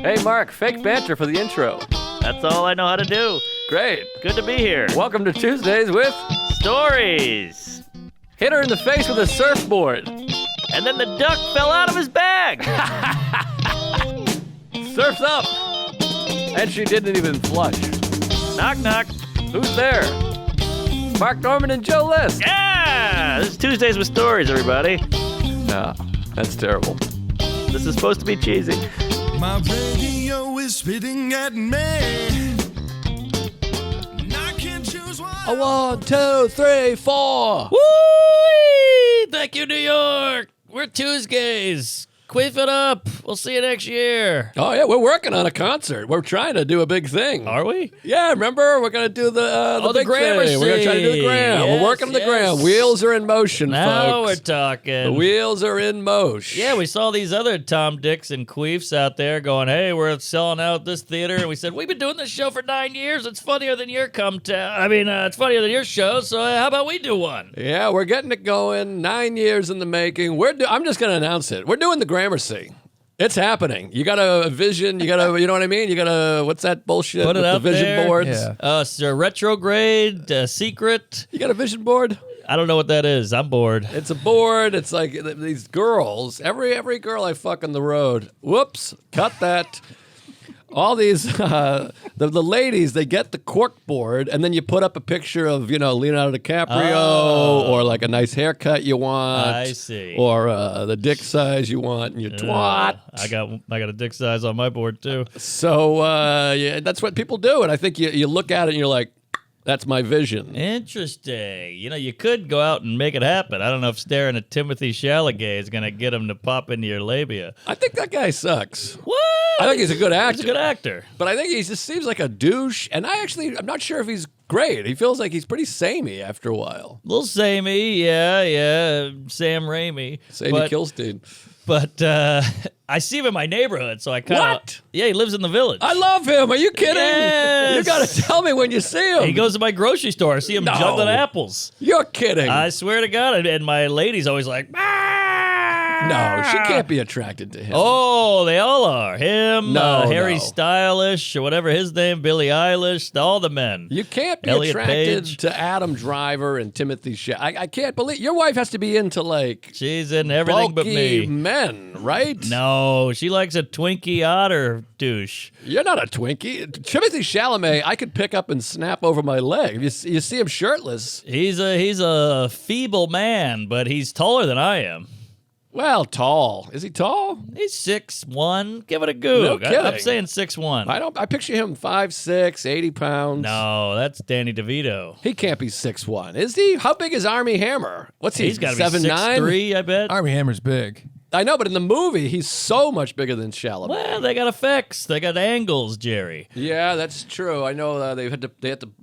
Hey, Mark, fake banter for the intro. That's all I know how to do. Great. Good to be here. Welcome to Tuesdays with Stories. Hit her in the face with a surfboard. And then the duck fell out of his bag. Surf's up. And she didn't even flush. Knock, knock. Who's there? Mark Norman and Joe List. Yeah! This is Tuesdays with Stories, everybody. No, that's terrible. This is supposed to be cheesy. My radio is spitting at me. And I can't choose one. A 1, 2, 3, 4. Woo! Thank you, New York. We're Tuesdays. Queef it up. We'll see you next year. Oh, yeah, we're working on a concert. We're trying to do a big thing. Are we? Yeah, remember? We're going to do the the big Gramercy. thing. We're going to try to do the gram. Yes, We're working on the gram. yes. Wheels are in motion, Now folks. we're talking. The wheels are in motion. Yeah, we saw these other Tom Dicks and Queefs out there going, hey, we're selling out this theater. And we said, we've been doing this show for 9 years. It's funnier than your it's funnier than your show. So how about we do one? Yeah, we're getting it going. 9 years in the making. I'm just going to announce it. We're doing the Gramercy. It's happening. You got a vision. You got you know what I mean? You got what's that bullshit Put it with out the vision there. boards? Yeah. It's a retrograde, secret. You got a vision board? I don't know what that is. I'm bored. It's a board. It's like these girls. Every girl I fuck on the road. Whoops. Cut that. All these, the ladies, they get the cork board, and then you put up a picture of, Leonardo DiCaprio, or like a nice haircut you want. I see. Or the dick size you want, and you twat. I got a dick size on my board, too. So, yeah, that's what people do, and I think you look at it and you're like, that's my vision. Interesting. You could go out and make it happen. I don't know if staring at Timothy Chalamet is going to get him to pop into your labia. I think that guy sucks. What? I think he's a good actor. He's a good actor. But I think he just seems like a douche, and I'm not sure if he's great. He feels like he's pretty samey after a while. A little samey, yeah. Sam Raimi. Samey Kilstein. But I see him in my neighborhood, so I kind of... What? Yeah, he lives in the village. I love him. Are you kidding? Yes. You got to tell me when you see him. He goes to my grocery store. I see him No. juggling apples. You're kidding. I swear to God. And my lady's always like, No, she can't be attracted to him. Oh, they all are. Him, No, Harry no. Stylish, or whatever his name, Billie Eilish, all the men. You can't be Elliot attracted Page. to Adam Driver and Timothy Chalamet. I can't believe your wife has to be into like She's in everything but bulky me. men, right? No, she likes a Twinkie otter douche. You're not a Twinkie. Timothy Chalamet, I could pick up and snap over my leg. You see him shirtless. He's a feeble man, but he's taller than I am. Well, tall. Is he tall? He's 6'1". Give it a goog. No kidding. I'm saying 6'1". I picture him 5'6", 80 pounds. No, that's Danny DeVito. He can't be 6'1", is he? How big is Armie Hammer? What's he? He's got to be 7'9"? 6'3", I bet. Armie Hammer's big. I know, but in the movie, he's so much bigger than Chalamet. Well, they got effects. They got angles, Jerry. Yeah, that's true. I know they had to.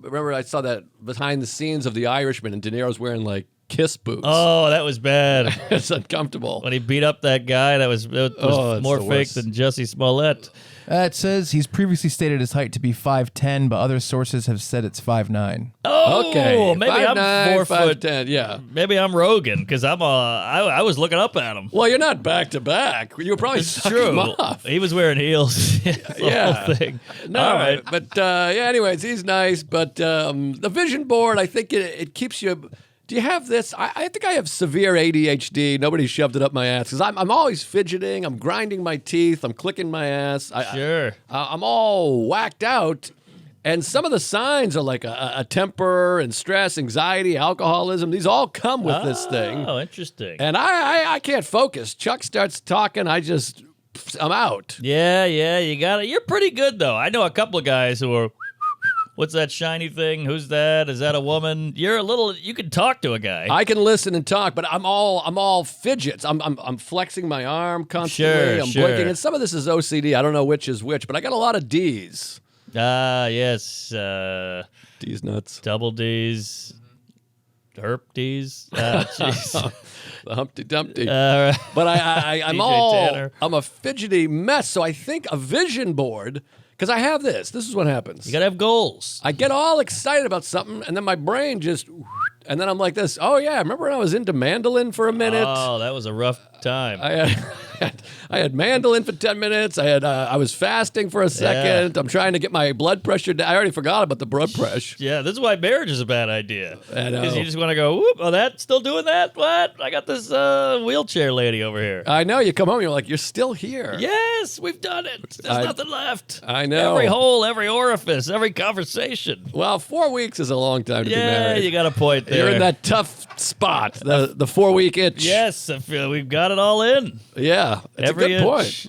Remember, I saw that behind the scenes of The Irishman, and De Niro's wearing like Kiss boots. Oh, that was bad. It's uncomfortable. When he beat up that guy, it was it's more the fake worst. than Jussie Smollett. It says he's previously stated his height to be 5'10", but other sources have said it's 5'9". Oh, Okay, maybe 5'9", I'm 4 foot. 5'10", yeah. Maybe I'm Rogan because I was looking up at him. Well, you're not back to back. You were probably It's sucking true. him off. He was wearing heels. The Yeah. whole thing. No, All right. but yeah. Anyways, he's nice. But the vision board, I think it keeps you. Do you have this? I think I have severe ADHD. Nobody shoved it up my ass because I'm always fidgeting. I'm grinding my teeth. I'm clicking my ass. Sure. I'm all whacked out. And some of the signs are like a temper and stress, anxiety, alcoholism. These all come with this thing. Oh, interesting. And I can't focus. Chuck starts talking. I'm out. Yeah, you got it. You're pretty good though. I know a couple of guys who are. What's that shiny thing? Who's that? Is that a woman? You can talk to a guy. I can listen and talk, but I'm all fidgets. I'm flexing my arm constantly. Sure. I'm blinking, and some of this is OCD. I don't know which is which, but I got a lot of D's. Yes. D's nuts. Double D's. Herp D's. Jeez. The Humpty Dumpty. Right. But I'm DJ Tanner. I'm a fidgety mess. So I think a vision board. Because I have this. This is what happens. You gotta have goals. I get all excited about something, and then my brain just, and then I'm like this. Oh yeah, remember when I was into mandolin for a minute? Oh, that was a rough time. I I had mandolin for 10 minutes. I was fasting for a second. I'm trying to get my blood pressure down. I already forgot about the blood pressure. Yeah, this is why marriage is a bad idea. I know. Because you just want to go, whoop, oh, that's still doing that? What? I got this wheelchair lady over here. I know. You come home, you're like, you're still here. Yes, we've done it. There's nothing left. I know. Every hole, every orifice, every conversation. Well, 4 weeks is a long time to be married. Yeah, you got a point there. You're in that tough spot, the 4-week itch. Yes, I feel we've got it all in. Yeah, it's Every a good itch.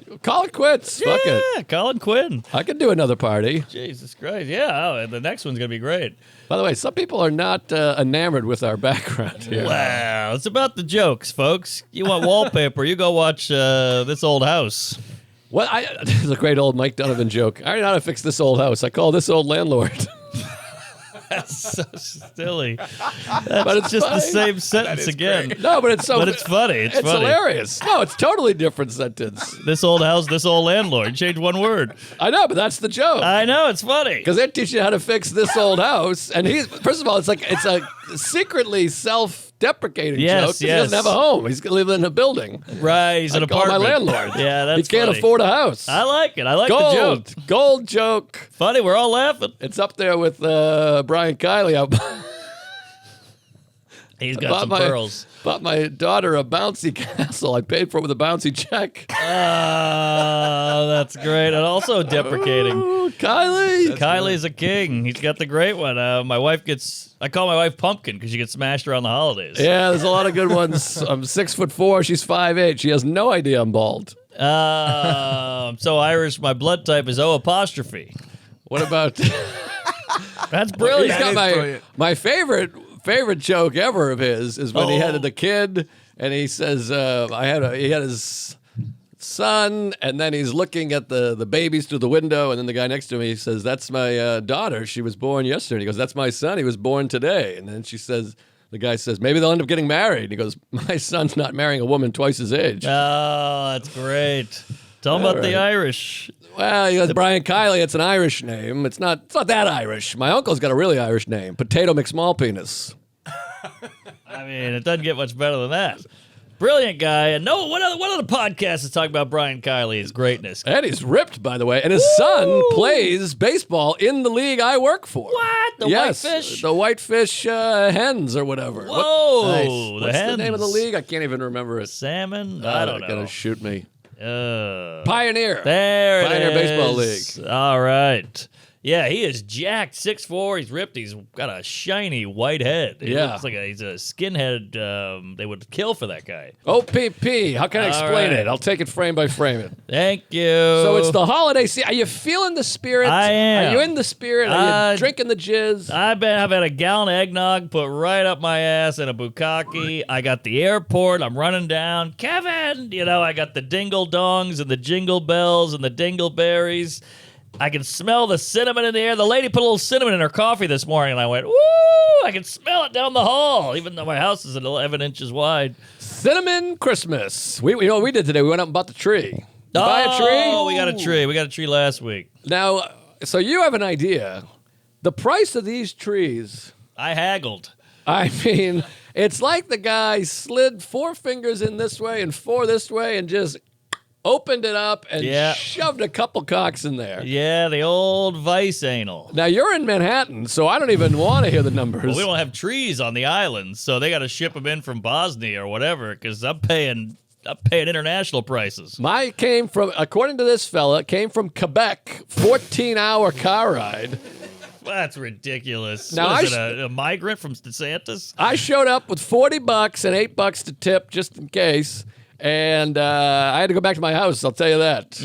point. Call it quits. Fuck it. Yeah, Colin Quinn. I could do another party. Jesus Christ. Yeah, and the next one's going to be great. By the way, some people are not enamored with our background here. Wow, it's about the jokes, folks. You want wallpaper, you go watch This Old House. Well, this is a great old Mike Donovan joke. I already know how to fix this old house. I call this old landlord. That's so silly. But it's Just fine. the same sentence again. No, but it's so. But it's funny. It's funny. hilarious. No, it's totally different sentence. This old house, this old landlord. Change one word. I know, but that's the joke. I know, it's funny. Because they're teaching you how to fix this old house, and he's first of all, it's a secretly self-deprecating Yes, joke. 'Cause He yes. doesn't have a home. He's living in a building. Right, he's an I call my apartment. landlord. Yeah, that's He can't funny. afford a house. I like it. I like the joke. Gold joke. Funny, we're all laughing. It's up there with Brian Kiley. He's got some pearls. Bought my daughter a bouncy castle. I paid for it with a bouncy check. Oh, that's great. And also deprecating. Ooh, Kylie. Kylie's a king. He's got the great one. I call my wife Pumpkin because she gets smashed around the holidays. Yeah, there's a lot of good ones. I'm 6'4". She's 5'8". She has no idea I'm bald. So Irish, my blood type is O apostrophe. What about? That's brilliant. He's got brilliant. my favorite joke ever of his is when he had the kid and he says he had his son and then he's looking at the babies through the window and then the guy next to me he says, that's my daughter, she was born yesterday. He goes, that's my son, he was born today. And then the guy says, maybe they'll end up getting married. He goes, my son's not marrying a woman twice his age. Oh, that's great. Tell him about the Irish. Well, he goes, Brian Kiley, it's an Irish name. It's not that Irish. My uncle's got a really Irish name, Potato McSmallpenis. I mean, it doesn't get much better than that. Brilliant guy. And no, what other podcast is talking about Brian Kiley's greatness? And he's ripped, by the way. And his son plays baseball in the league I work for. What? The yes, Whitefish? the Whitefish Hens or whatever. Whoa, the What's hens. the name of the league? I can't even remember it. Salmon? I don't They're know. gonna shoot me. Pioneer Pioneer. There it Pioneer is. Baseball League. All right. Yeah, he is jacked, 6'4". He's ripped. He's got a shiny white head. He Yeah. looks like he's a skinhead. They would kill for that guy. OPP. How can I All explain right. it? I'll take it frame by frame it. Thank you. So it's the holiday season. Are you feeling the spirit? I am. Are you in the spirit? Are you drinking the jizz? I've had a gallon of eggnog put right up my ass in a bukkake. I got the airport. I'm running down. Kevin, I got the dingle dongs and the jingle bells and the dingleberries. I can smell the cinnamon in the air. The lady put a little cinnamon in her coffee this morning, and I went, woo! I can smell it down the hall, even though my house is 11 inches wide. Cinnamon Christmas. You know what we did today? We went out and bought the tree. Buy a tree? Oh, we got a tree. We got a tree last week. Now, so you have an idea. The price of these trees, I haggled. I mean, it's like the guy slid 4 fingers in this way and 4 this way and just opened it up and shoved a couple cocks in there. Yeah, the old vice anal. Now, you're in Manhattan, so I don't even want to hear the numbers. Well, we don't have trees on the island, so they got to ship them in from Bosnia or whatever, because I'm paying international prices. According to this fella, came from Quebec, 14-hour car ride. That's ridiculous. Now, What is it, a migrant from DeSantis? I showed up with $40 and $8 to tip just in case. And I had to go back to my house, I'll tell you that.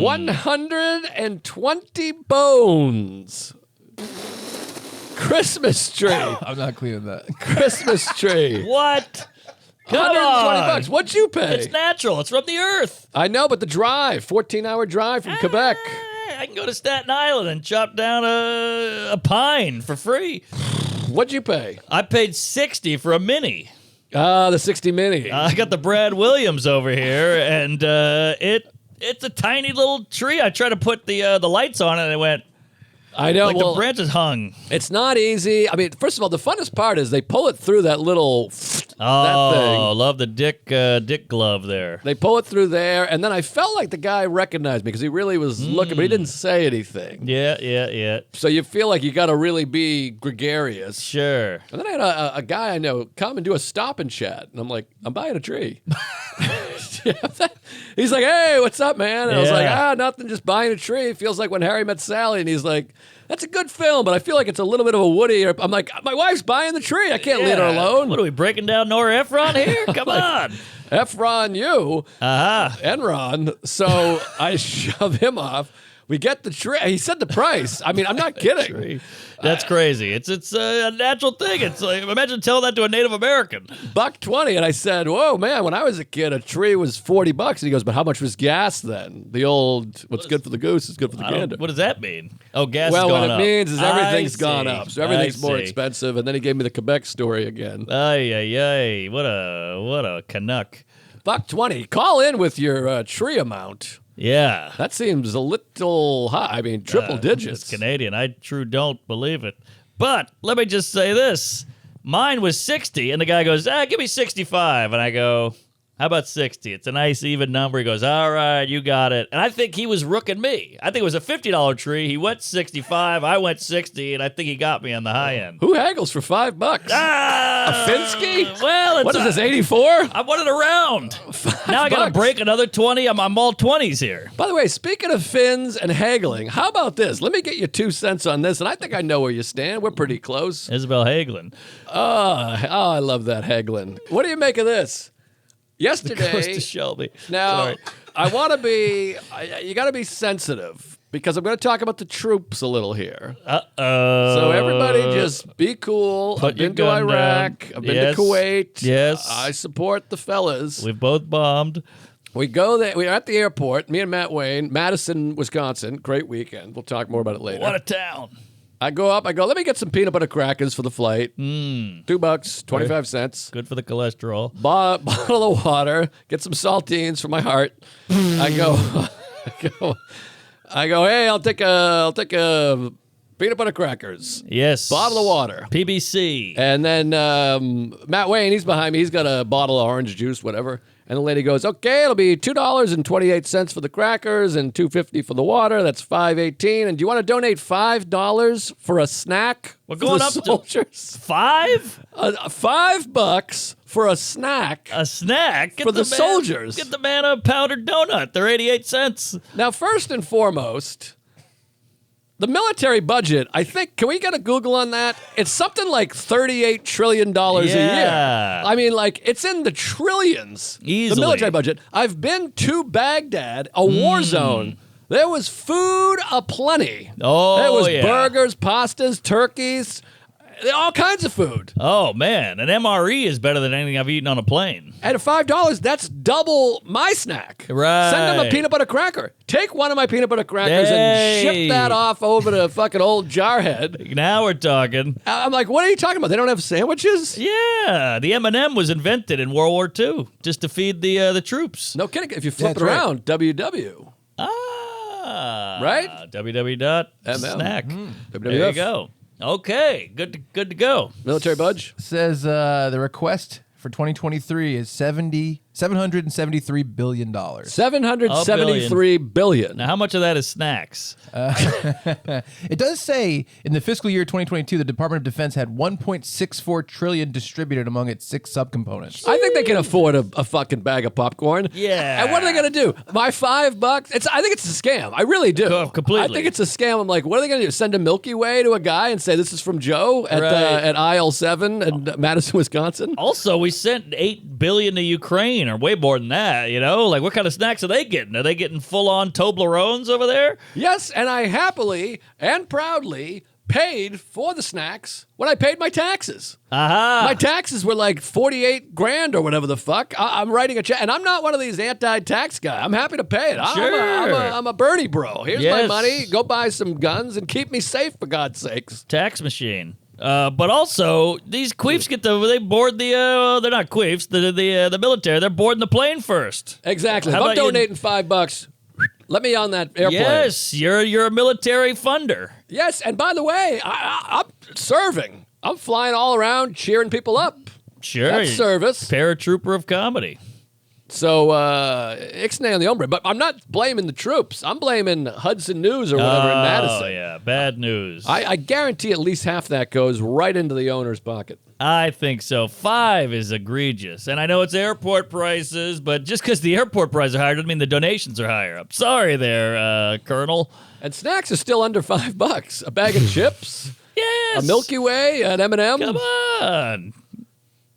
120 bones. Christmas tree. I'm not cleaning that. Christmas tree. What? Come $120. on. What'd you pay? It's natural. It's from the earth. I know, but the drive, 14-hour drive from Quebec. I can go to Staten Island and chop down a pine for free. What'd you pay? I paid $60 for a mini. The 60 Mini. I got the Brad Williams over here, and it's a tiny little tree. I tried to put the lights on it, and it went. I know. Like well, the branches hung. it's not easy. I mean, first of all, the funnest part is they pull it through that little that thing. Oh, love the dick glove there. They pull it through there, and then I felt like the guy recognized me because he really was looking, but he didn't say anything. Yeah. So you feel like you got to really be gregarious. Sure. And then I had a guy I know come and do a stop and chat, and I'm like, I'm buying a tree. He's like, hey, what's up, man? And I was like, nothing, just buying a tree. It feels like When Harry Met Sally, and he's like, that's a good film, but I feel like it's a little bit of a Woody. I'm like, my wife's buying the tree. I can't leave her alone. What are we breaking down Nora Ephron here? Come on. Efron, you, Uh-huh. Enron. So I shove him off. We get the tree. He said the price. I mean, I'm not kidding. That's crazy. It's a natural thing. It's like, imagine telling that to a Native American. $1.20, and I said, "Whoa, man! When I was a kid, a tree was $40." And he goes, "But how much was gas then? The old what's good for the goose is good for the gander." What does that mean? Oh, gas. Well, has what gone it up. means is everything's I gone see. up, so everything's more I see. expensive. And then he gave me the Quebec story again. Ay. What a Canuck. $1.20. Call in with your tree amount. Yeah. That seems a little high. I mean, triple digits. It's Canadian. I true don't believe it. But let me just say this. Mine was 60, and the guy goes, give me 65. And I go, how about 60? It's a nice even number. He goes, all right, you got it. And I think he was rooking me. I think it was a $50 tree. He went 65. I went 60, and I think he got me on the high end. Who haggles for $5? A Finsky? Well, What is this, 84? I want it around. Now I got to break another 20. I'm all 20s here. By the way, speaking of fins and haggling, how about this? Let me get you 2 cents on this, and I think I know where you stand. We're pretty close. Isabel Hagelin. Oh, I love that haggling. What do you make of this? Yesterday, Goes to Shelby. now Sorry. I want to be. You got to be sensitive because I'm going to talk about the troops a little here. Uh-oh. So everybody, just be cool. Put I've your been to gun Iraq. down. I've been Yes. to Kuwait. Yes. I support the fellas. We've both bombed. We go there. We're at the airport. Me and Matt Wayne, Madison, Wisconsin. Great weekend. We'll talk more about it later. What a town. I go up. I go, let me get some peanut butter crackers for the flight. $2, 25 cents. Good for the cholesterol. Bottle of water. Get some saltines for my heart. I go. Hey, I'll take a peanut butter crackers. Yes. Bottle of water. PBC. And then Matt Wayne, he's behind me. He's got a bottle of orange juice, whatever. And the lady goes, okay, it'll be $2.28 for the crackers and $2.50 for the water. That's $5.18. And do you want to donate $5 for a snack? We're for going the up to soldiers? 5? $5 for a snack. A snack? Get For the man- soldiers. Get the man a powdered donut. They're 88 cents. Now, first and foremost, the military budget, I think, can we get a Google on that? It's something like $38 trillion a year. Yeah. I mean, like, it's in the trillions. Easily. The military budget. I've been to Baghdad, a war zone. There was food aplenty. Oh, There was yeah. burgers, pastas, turkeys, all kinds of food. Oh, man. An MRE is better than anything I've eaten on a plane. And at $5, that's double my snack. Right. Send them a peanut butter cracker. Take one of my peanut butter crackers Hey. and ship that off over to fucking old Jarhead. Now we're talking. I'm like, what are you talking about? They don't have sandwiches? Yeah. The M&M was invented in World War II just to feed the troops. No kidding. If you flip That's it right. around, WW. Right? www.snack. There WWF. you go. Okay. Good to go. Military budge. Says the request for 2023 is $773 billion. $773 billion. Now, how much of that is snacks? It does say in the fiscal year 2022, the Department of Defense had $1.64 trillion distributed among its 6 subcomponents. I think they can afford a fucking bag of popcorn. Yeah. And what are they going to do? My $5? I think it's a scam. I really do. Completely. I think it's a scam. I'm like, what are they going to do? Send a Milky Way to a guy and say this is from Joe at Right. at aisle 7 in Madison, Wisconsin? Also, we sent $8 billion to Ukraine, or way more than that. You know, like what kind of snacks are they getting? Are they getting full-on Toblerones over there? Yes, and I happily and proudly paid for the snacks when I paid my taxes. Aha! My taxes were like 48 grand or whatever the fuck. I'm writing a check, and I'm not one of these anti-tax guys. I'm happy to pay it. I'm a Bernie bro. Here's my Yes. money. Go buy some guns and keep me safe, for God's sakes. Tax machine. But also, these queefs they board the, they're not queefs, the military, they're boarding the plane first. Exactly. How If I'm about you- donating $5, let me on that airplane. Yes, you're a military funder. Yes, and by the way, I'm serving. I'm flying all around cheering people up. Sure. That's service. Paratrooper of comedy. So, ixnay on the hombre. But I'm not blaming the troops. I'm blaming Hudson News or whatever in Madison. Oh, yeah. Bad news. I guarantee at least half that goes right into the owner's pocket. I think so. 5 is egregious. And I know it's airport prices, but just because the airport prices are higher doesn't mean the donations are higher. I'm sorry there, Colonel. And snacks are still under $5. A bag of chips, Yes. a Milky Way, an M&M. Come on.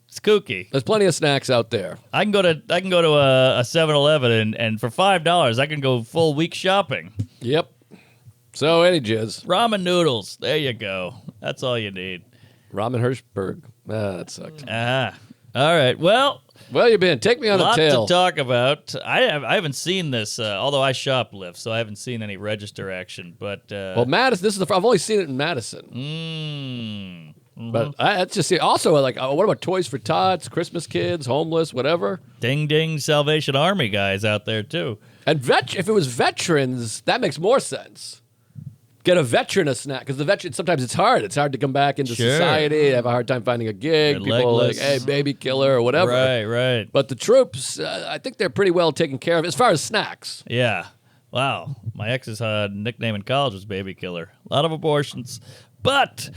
It's kooky. There's plenty of snacks out there. I can go to a 7-Eleven and for $5 I can go full week shopping. Yep. So, any jizz. Ramen noodles. There you go. That's all you need. Ramen Hirschberg. That sucked. Ah. All right. Well, Well, you been. Take me on a lot tail. to talk about. I haven't seen this, although I shoplift, so I haven't seen any register action. But Well, Madison. This is I've only seen it in Madison. But that's just it. Also, like, what about Toys for Tots, Christmas Kids, homeless, whatever? Ding ding, Salvation Army guys out there too. And if it was veterans, that makes more sense. Get a veteran a snack because the veteran sometimes it's hard. It's hard to come back into Sure. society. They have a hard time finding a gig. They're People are like, legless. hey, baby killer or whatever. Right. But the troops, I think they're pretty well taken care of as far as snacks. Yeah. Wow. My ex's nickname in college was Baby Killer. A lot of abortions. But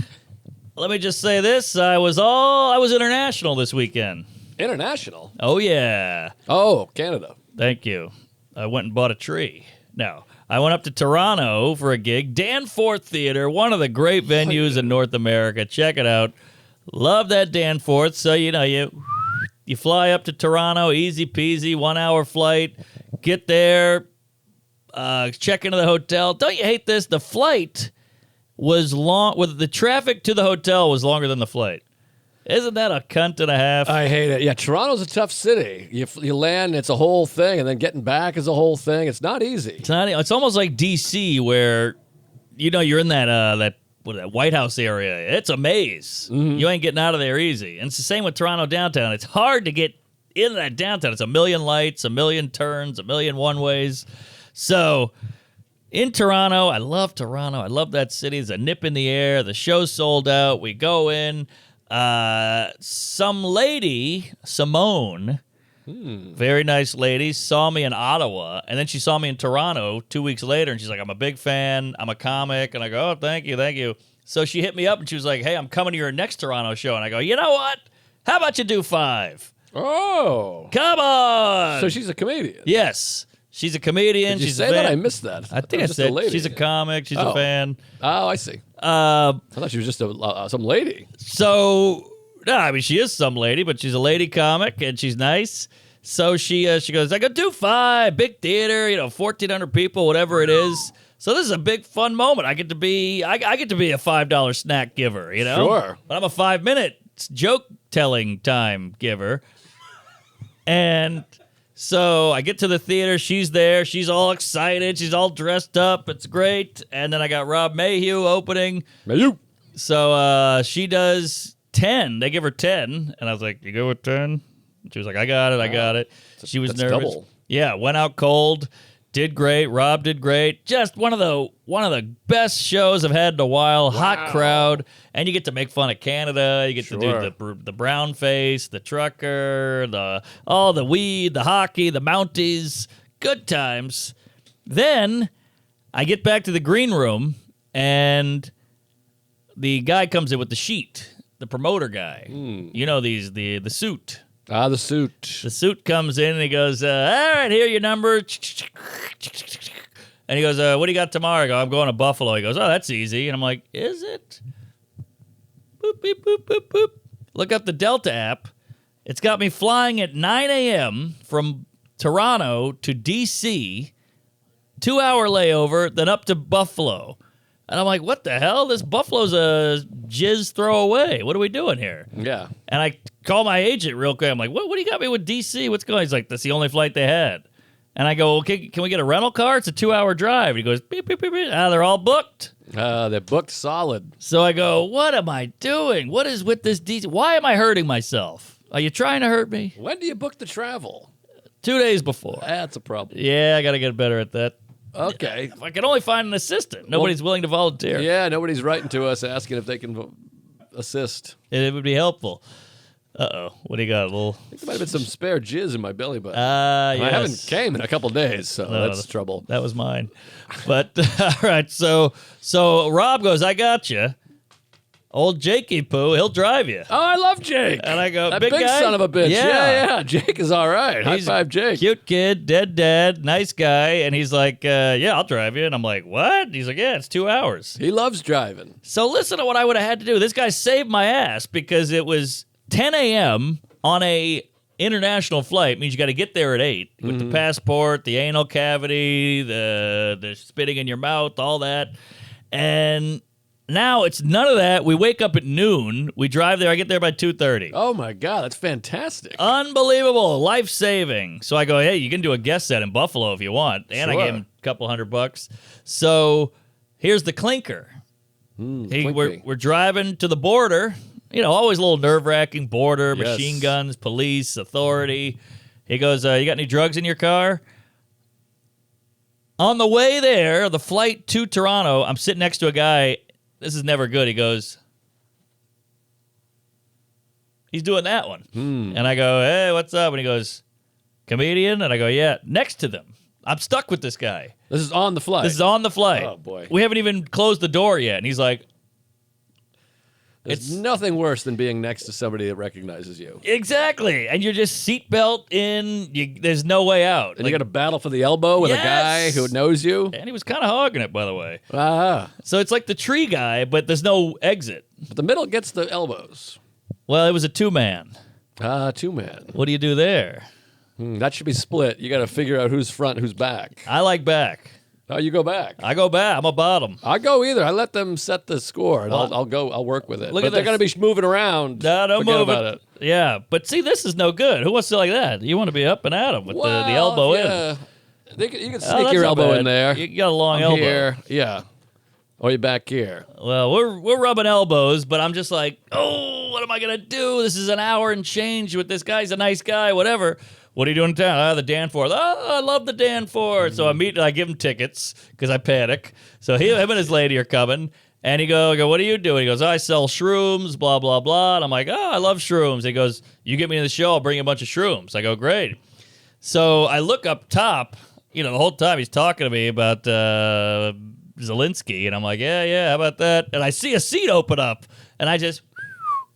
let me just say this: I was international this weekend. International. Oh yeah. Oh, Canada. Thank you. I went and bought a tree. No, I went up to Toronto for a gig. Danforth Theater, one of the great venues in North America. Check it out. Love that Danforth. So, you fly up to Toronto, easy peasy, 1 hour flight. Get there, check into the hotel. Don't you hate this? The flight was long. With the traffic to the hotel was longer than the flight. Isn't that a cunt and a half? I hate it. Yeah, Toronto's a tough city. You land, it's a whole thing, and then getting back is a whole thing. It's not easy. It's almost like DC, where you're in that White House area. It's a maze. You ain't getting out of there easy. And it's the same with Toronto downtown. It's hard to get into that downtown. It's a million lights, a million turns, a million one-ways. So in Toronto, I love Toronto. I love that city. It's a nip in the air. The show's sold out. We go in. Some lady, Simone, very nice lady, saw me in Ottawa, and then she saw me in Toronto 2 weeks later, and she's like, I'm a big fan, I'm a comic, and I go, oh, thank you. So she hit me up, and she was like, hey, I'm coming to your next Toronto show, and I go, you know what? How about you do 5? Oh. Come on! So she's a comedian. Yes. She's a comedian. Did you she's say a fan. that? I missed that. I think I It was just a said lady. she's a comic, she's a Oh. fan. Oh, I see. I thought she was just some lady. So, no, I mean, she is some lady, but she's a lady comic, and she's nice. So she goes, I go, do 5, big theater, 1,400 people, whatever it is. So this is a big fun moment. I get to be a $5 snack giver, Sure. But I'm a 5-minute joke telling time giver. And so I get to the theater. She's there. She's all excited. She's all dressed up. It's great. And then I got Rob Mayhew opening. Mayhew. So she does 10. They give her 10. And I was like, you go with 10? She was like, I got it. She was that's nervous. double. Yeah, went out cold. Did great. Rob did great. Just one of the best shows I've had in a while. Hot crowd. And you get to make fun of Canada. You get to do the brown face, the trucker, the weed, the hockey, the Mounties. Good times. Then I get back to the green room, and the guy comes in with the sheet, the promoter guy. The suit. Ah, the suit. The suit comes in, and he goes, all right, here your number. And he goes, what do you got tomorrow? I go, I'm going to Buffalo. He goes, oh, that's easy. And I'm like, is it? Boop, beep, boop, boop, boop. Look up the Delta app. It's got me flying at 9 a.m. from Toronto to D.C., 2-hour layover, then up to Buffalo. And I'm like, what the hell? This Buffalo's a jizz throwaway. What are we doing here? Yeah. And I call my agent real quick. I'm like, what do you got me with D.C.? What's going on? He's like, that's the only flight they had. And I go, okay, can we get a rental car? It's a 2-hour drive. And he goes, beep, beep, beep, beep. Ah, they're all booked. They're booked solid. So I go, what am I doing? What is with this DC? Why am I hurting myself? Are you trying to hurt me? When do you book the travel? 2 days before. That's a problem. Yeah, I got to get better at that. Okay. If I can only find an assistant. Nobody's willing to volunteer. Yeah, nobody's writing to us asking if they can assist. It would be helpful. Uh-oh. What do you got? A little... I think there might have been some spare jizz in my belly button. Yes. I haven't came in a couple days, so that's trouble. That was mine. But, all right, so Rob goes, I got you. Old Jakey Poo, he'll drive you. Oh, I love Jake. And I go, that big guy? son of a bitch. Yeah. Yeah. Jake is all right. High five, Jake. Cute kid, dead dad, nice guy. And he's like, yeah, I'll drive you. And I'm like, what? And he's like, yeah, it's 2 hours. He loves driving. So listen to what I would have had to do. This guy saved my ass because it was 10 a.m. on a international flight. Means you got to get there at 8 with the passport, the anal cavity, the spitting in your mouth, all that. And now it's none of that. We wake up at noon. We drive there. I get there by 2:30. Oh, my God. That's fantastic. Unbelievable. Life-saving. So I go, hey, you can do a guest set in Buffalo if you want. And I Sure. gave him a couple $100. So here's the clinker. We're driving to the border. You know, always a little nerve-wracking. Border, Yes. machine guns, police, authority. He goes, you got any drugs in your car? On the way there, the flight to Toronto, I'm sitting next to a guy. This is never good. He goes, he's doing that one. And I go, hey, what's up? And he goes, comedian? And I go, yeah, next to them. I'm stuck with this guy. This is on the flight. This is on the flight. Oh, boy. We haven't even closed the door yet. And he's like, There's nothing worse than being next to somebody that recognizes you. exactly. And you're just seatbelt in. There's no way out. And you got to battle for the elbow with a guy Yes. who knows you. And he was kind of hogging it, by the way. Ah. So it's like the tree guy, but there's no exit. But the middle gets the elbows. Well, it was a two-man. Two-man. What do you do there? That should be split. You got to figure out who's front, who's back. I like back. Oh, you go back. I go back. I'm a bottom. I go either. I let them set the score, and Well, I'll go. I'll work with it. look But at they're this. going to be moving around. No, don't Forget move about it. it. Yeah, but see, this is no good. Who wants to like that? You want to be up and at him with the elbow in. yeah. You can Oh, sneak that's your not elbow bad. in there. You got a long I'm elbow. here. Yeah. Or you back here. Well, we're rubbing elbows, but I'm just like, oh, what am I gonna do? This is an hour and change with this guy. He's a nice guy, whatever. What are you doing in town? The Danforth. Oh, I love the Danforth. So I give him tickets because I panic. So him and his lady are coming. And I go, what are you doing? He goes, I sell shrooms, blah, blah, blah. And I'm like, I love shrooms. He goes, you get me to the show, I'll bring you a bunch of shrooms. I go, great. So I look up top, the whole time he's talking to me about Zelensky. And I'm like, yeah, how about that? And I see a seat open up. And I just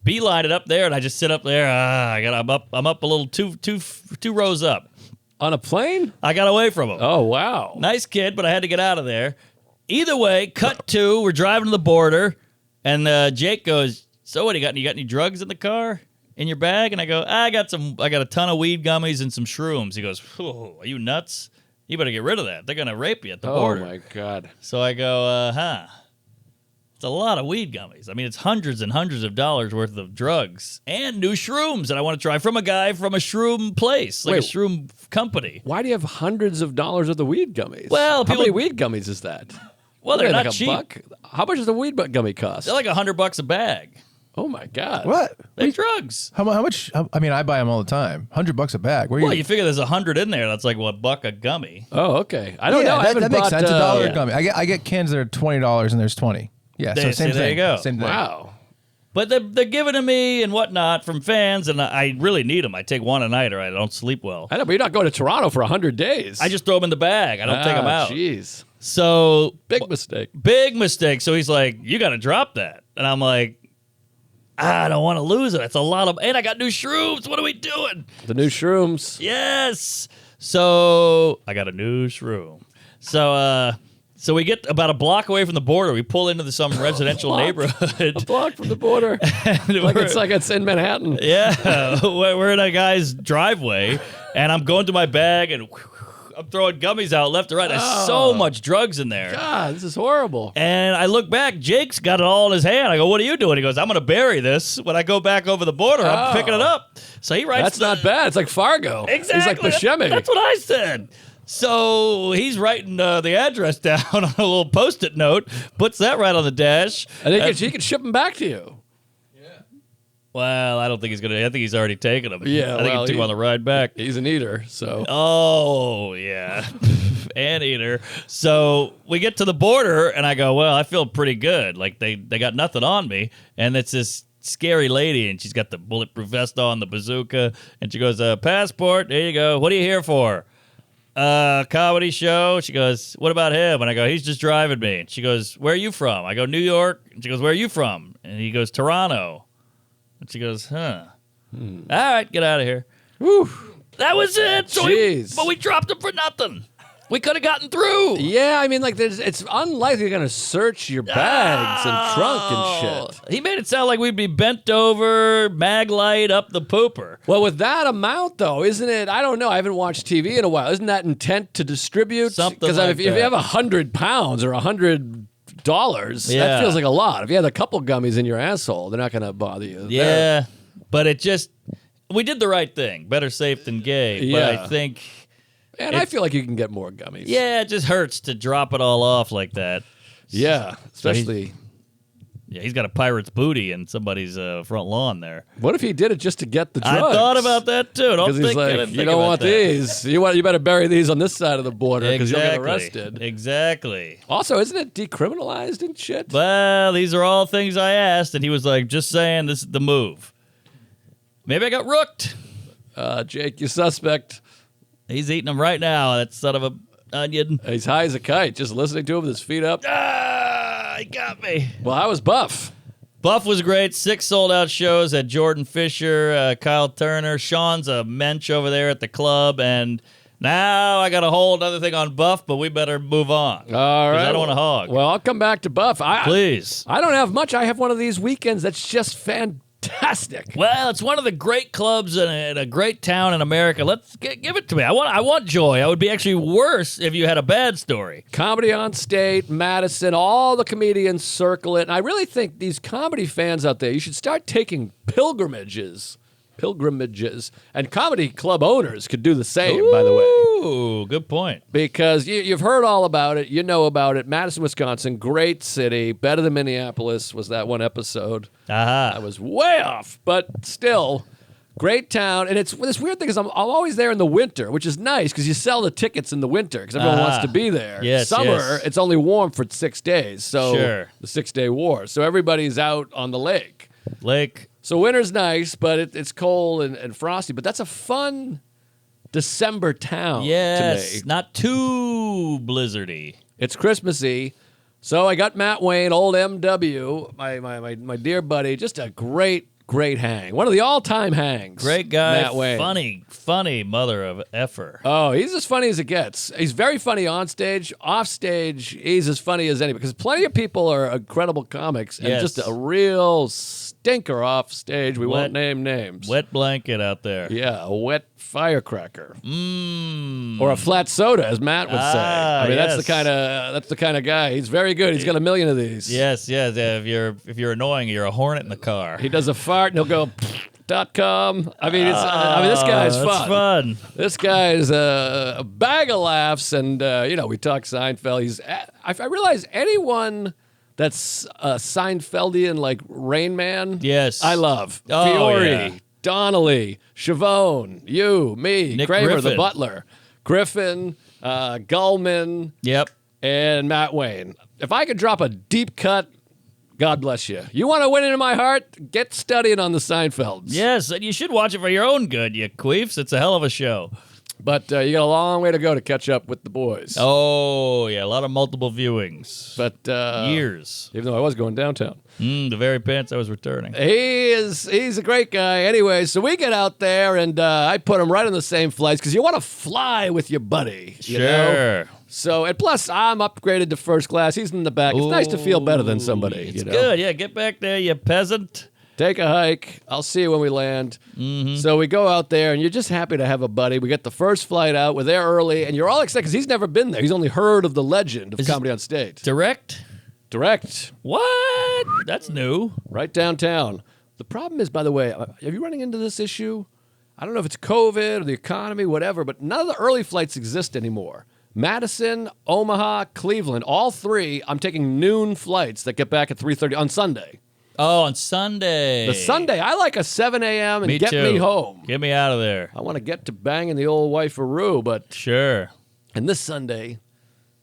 beeline it up there. And I just sit up there. I'm up a little two rows up. On a plane? I got away from him. Oh, wow. Nice kid, but I had to get out of there. Either way, cut to, we're driving to the border, and Jake goes, so what, you got any drugs in the car, in your bag? And I go, I got a ton of weed gummies and some shrooms. He goes, are you nuts? You better get rid of that. They're going to rape you at the border. Oh, my God. So I go, it's a lot of weed gummies. I mean, it's hundreds and hundreds of dollars worth of drugs and new shrooms that I want to try from a guy from a shroom place, like Wait. a shroom company. Why do you have hundreds of dollars worth of weed gummies? Well, how people- many weed gummies is that? Well, they're What are not like cheap. a buck? How much does a weed gummy cost? They're like $100 a bag. Oh, my God. What? They're drugs. How much? I mean, I buy them all the time. $100 a bag. Where Well, you? you figure there's 100 in there. That's like what, $1 a gummy. Oh, okay. I don't know. I That, haven't that makes bought, sense. $1 yeah. a gummy. I get cans that are $20 and there's 20. Yeah, so There- same see, there thing. you go. Same thing. Wow. But they're giving to me and whatnot from fans, and I really need them. I take one a night or I don't sleep well. I know, but you're not going to Toronto for 100 days. I just throw them in the bag. I don't take them out. Jeez. So Big mistake. big mistake. So he's like, you got to drop that. And I'm like, I don't want to lose it. It's a lot of, and I got new shrooms. What are we doing? The new shrooms. Yes. So I got a new shroom. So we get about a block away from the border. We pull into some residential block? neighborhood. A block from the border. like it's in Manhattan. Yeah, we're in a guy's driveway, and I'm going to my bag, and I'm throwing gummies out left and right. There's so much drugs in there. God, this is horrible. And I look back, Jake's got it all in his hand. I go, what are you doing? He goes, I'm going to bury this. When I go back over the border, I'm picking it up. So he writes That's not bad. It's like Fargo. Exactly. He's like Buscemi. That's what I said. So he's writing the address down on a little Post-it note, puts that right on the dash. I think he can ship them back to you. Well, I don't think he's going to. I think he's already taken them. Yeah, I think well, he took him on the ride back. He's an eater, so. Oh, yeah. Anteater. So we get to the border, and I go, well, I feel pretty good. Like, they got nothing on me. And it's this scary lady, and she's got the bulletproof vest on, the bazooka, and she goes, passport, there you go. What are you here for? Comedy show. She goes, what about him? And I go, he's just driving me. And she goes, where are you from? I go, New York. And she goes, where are you from? And he goes, Toronto. And she goes, huh. All right, get out of here. Whew. That was it. So Jeez. we dropped him for nothing. We could have gotten through. Yeah, I mean, like, it's unlikely you're going to search your bags and trunk and shit. He made it sound like we'd be bent over, mag light up the pooper. Well, with that amount, though, isn't it? I don't know. I haven't watched TV in a while. Isn't that intent to distribute? Something Because like if you that. have £100 or $100, Yeah. that feels like a lot. If you had a couple gummies in your asshole, they're not going to bother you. Yeah, but it just, we did the right thing. Better safe than gay. But Yeah. I think, And I feel like you can get more gummies. yeah, it just hurts to drop it all off like that. Yeah, especially. Yeah, he's got a pirate's booty in somebody's front lawn there. What if he did it just to get the drugs? I thought about that too. Don't Because he's think, I like, didn't you think don't about want that. these. You better bury these on this side of the border because you'll get Exactly. arrested. Exactly. Also, isn't it decriminalized and shit? Well, these are all things I asked, and he was like, just saying this is the move. Maybe I got rooked. Jake, you suspect. He's eating them right now, that son of a onion. He's high as a kite, just listening to him with his feet up. He got me. Well, I was Buff. Buff was great. 6 sold-out shows at Jordan Fisher, Kyle Turner. Sean's a mensch over there at the club, and now I got a whole other thing on Buff, but we better move on. All right. I don't want to hog. Well, I'll come back to Buff. Please. I don't have much. I have one of these weekends that's just fantastic. Well, it's one of the great clubs in a great town in America. Let's give it to me. I want joy. I would be actually worse if you had a bad story. Comedy on State, Madison, all the comedians circle it. And I really think these comedy fans out there, you should start taking pilgrimages. And comedy club owners could do the same, by the way. Ooh, good point. Because you've heard all about it. You know about it. Madison, Wisconsin, great city. Better than Minneapolis was that one episode. I Aha. was way off, but still, great town. And it's this weird thing is I'm always there in the winter, which is nice because you sell the tickets in the winter because everyone wants to be there. Yes, Summer, yes. it's only warm for 6 days. So Sure. the 6-day war. So everybody's out on the lake. Lake. So winter's nice, but it's cold and frosty. But that's a fun December town to Yes. me. Not too blizzardy. It's Christmassy. So I got Matt Wayne, old MW, my dear buddy. Just a great hang. One of the all-time hangs. Great guy. Matt Wayne. Funny mother of effer. Oh, he's as funny as it gets. He's very funny on stage. Off stage, he's as funny as anybody. Because plenty of people are incredible comics. And Yes. just a real stinker off stage. We won't name names. Wet blanket out there. Yeah, a wet firecracker. Mmm. Or a flat soda, as Matt would say. I mean, yes. that's the kind of guy. He's very good. He's got a million of these. Yes. Yeah. If you're annoying, you're a hornet in the car. He does a fart and he'll go .com. I mean, this guy's That's fun. fun. This guy's a bag of laughs, and we talk Seinfeld. I realize anyone that's Seinfeldian, like Rain Man. Yes. I love Oh, Fiore, yeah. Donnelly, Chavone, you, me, Nick Kramer, the Griffin. butler, Griffin, Gullman, Yep. and Matt Wayne. If I could drop a deep cut, God bless you. You want to win into my heart? Get studying on the Seinfelds. Yes, and you should watch it for your own good, you queefs. It's a hell of a show. But you got a long way to go to catch up with the boys. Oh, yeah, a lot of multiple viewings. But Years. even though I was going downtown. The very pants I was returning. He's a great guy. Anyway, so we get out there, and I put him right on the same flights because you want to fly with your buddy. You know? Sure. So, and plus, I'm upgraded to first class. He's in the back. It's nice to feel better than somebody. It's you know? good. Yeah, get back there, you peasant. Take a hike. I'll see you when we land. So we go out there, and you're just happy to have a buddy. We get the first flight out. We're there early, and you're all excited because he's never been there. He's only heard of the legend of Comedy on State. Direct? Direct. What? That's new. Right downtown. The problem is, by the way, are you running into this issue? I don't know if it's COVID or the economy, whatever, but none of the early flights exist anymore. Madison, Omaha, Cleveland, all three, I'm taking noon flights that get back at 3:30 on Sunday. Oh, on Sunday. The Sunday, I like a 7 a.m. and Me get too. me home. Get me out of there. I want to get to banging the old wife-a-roo, but Sure. and this Sunday,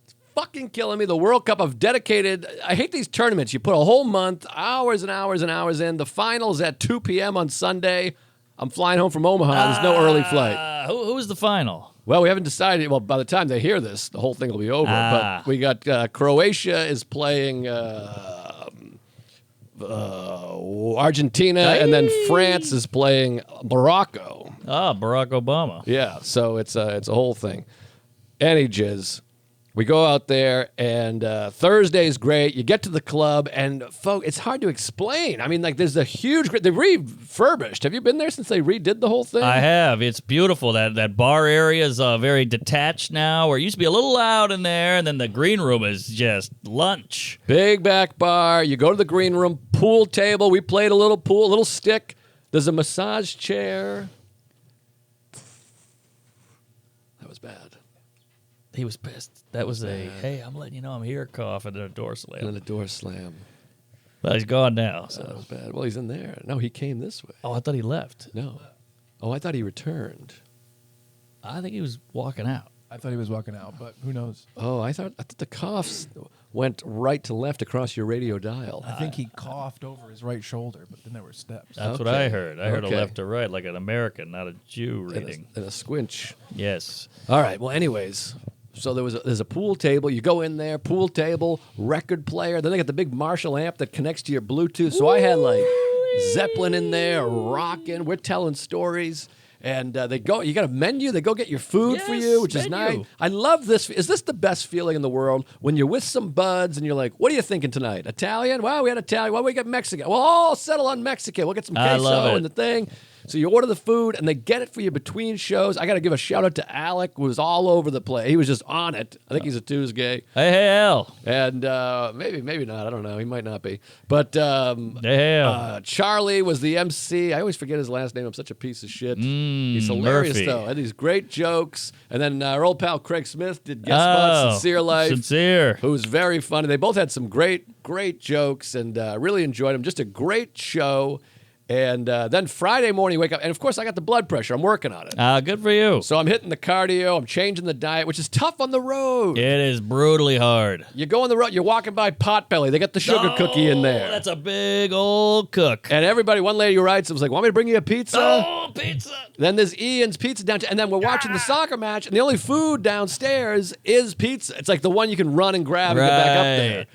it's fucking killing me. The World Cup, I've dedicated. I hate these tournaments. You put a whole month, hours and hours and hours in. The finals at 2 p.m. on Sunday. I'm flying home from Omaha. There's no early flight. Who was the final? Well, we haven't decided. Well, by the time they hear this, the whole thing will be over. But we got Croatia is playing Argentina, and then France is playing Morocco. Barack Obama. Yeah, so it's a whole thing. Any jizz. We go out there, and Thursday's great. You get to the club, and folks, it's hard to explain. I mean, like, there's a huge. They refurbished. Have you been there since they redid the whole thing? I have. It's beautiful. That bar area is very detached now, where it used to be a little loud in there, and then the green room is just lunch. Big back bar. You go to the green room, pool table. We played a little pool, a little stick. There's a massage chair. That was bad. He was pissed. That was hey, I'm letting you know I'm here cough, and then a door slam. And then a door slam. Well, he's gone now. So That was bad. Well, he's in there. No, he came this way. I thought he left. No. Oh, I thought he returned. I think he was walking out. I thought he was walking out, but who knows? Oh, I thought the coughs went right to left across your radio dial. I think he coughed over his right shoulder, but then there were steps. That's what Okay. I heard. I heard Okay. a left to right, like an American, not a Jew reading. And a squinch. Yes. All right. Well, anyways, so there's a pool table. You go in there, pool table, record player. Then they got the big Marshall amp that connects to your Bluetooth. So I had like Zeppelin in there, rocking. We're telling stories. And they go. You got a menu. They go get your food for Yes, you, which is menu. nice. I love this. Is this the best feeling in the world when you're with some buds and you're like, "What are you thinking tonight? Italian? Well, we had Italian. Well, we got Mexican. Well, I'll settle on Mexican. We'll get some I love queso it. and the thing." So you order the food, and they get it for you between shows. I got to give a shout out to Alec, who was all over the place. He was just on it. I think he's a Tuesday. Hey, Al. And maybe not. I don't know. He might not be. But Hey, Al. Charlie was the MC. I always forget his last name. I'm such a piece of shit. He's hilarious, Murphy. though. Had these great jokes. And then our old pal Craig Smith did guest spots, Sincere Life, Sincere. who was very funny. They both had some great jokes, and really enjoyed them. Just a great show. And then Friday morning, you wake up. And, of course, I got the blood pressure. I'm working on it. Good for you. So I'm hitting the cardio. I'm changing the diet, which is tough on the road. It is brutally hard. You go on the road, you're walking by Potbelly. They got the sugar cookie in there. That's a big old cook. And everybody, one lady who writes, was like, "Want me to bring you a pizza?" Oh, pizza. Then there's Ian's Pizza downtown. And then we're watching the soccer match, and the only food downstairs is pizza. It's like the one you can run and grab and get back up there. Right.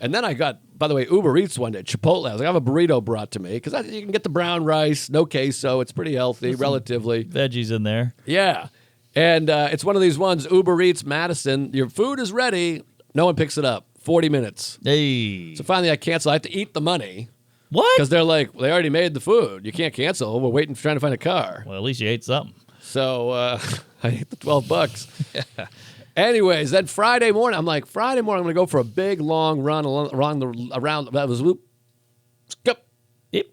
And then I got, by the way, Uber Eats one day, Chipotle. I was like, I have a burrito brought to me because you can get the brown rice, no queso. It's pretty healthy, relatively. Veggies in there. Yeah. And it's one of these ones, Uber Eats, Madison. Your food is ready. No one picks it up. 40 minutes. Hey. So finally I cancel. I have to eat the money What? because they're like, they already made the food. You can't cancel. We're waiting, trying to find a car. Well, at least you ate something. So I ate the $12. Anyways, then Friday morning, I'm like, Friday morning, I'm going to go for a big, long run around that was whoop, skip, Yep.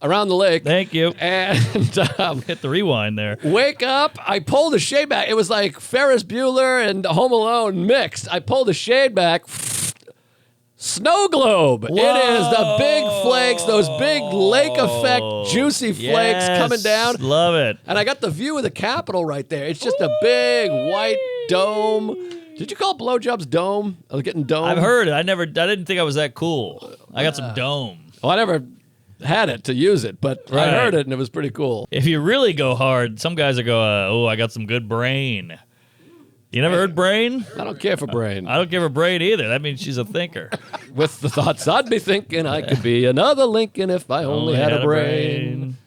around the lake. Thank you. And Hit the rewind there. wake up, I pulled the shade back. It was like Ferris Bueller and Home Alone mixed. I pulled the shade back. Snow globe. It is the big flakes, those big lake effect juicy flakes Yes. coming down. Love it. And I got the view of the Capitol right there. It's just a big white dome. Did you call blowjobs dome? I was getting dome. I've heard it. I didn't think I was that cool. I got some dome. Well, I never had it to use it, but I Right. heard it and it was pretty cool. If you really go hard, some guys will go, I got some good brain. You never heard brain? I don't care for brain. I don't give her brain either. That means she's a thinker. With the thoughts I'd be thinking I could be another Lincoln if I only had a brain.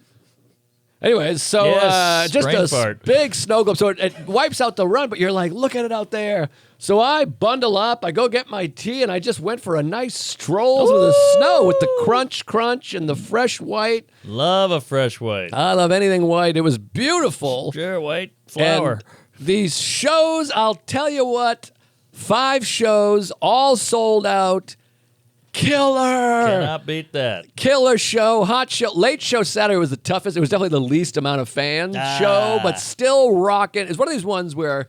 Anyways, so Yes, just brain a fart. big snow globe. So it wipes out the run, but you're like, look at it out there. So I bundle up, I go get my tea, and I just went for a nice stroll through the snow with the crunch and the fresh white. Love a fresh white. I love anything white. It was beautiful. Sure, white flour. And these shows, I'll tell you what, 5 shows, all sold out. Killer. Cannot beat that. Killer show, hot show. Late show Saturday was the toughest. It was definitely the least amount of fans show, but still rocking. It's one of these ones where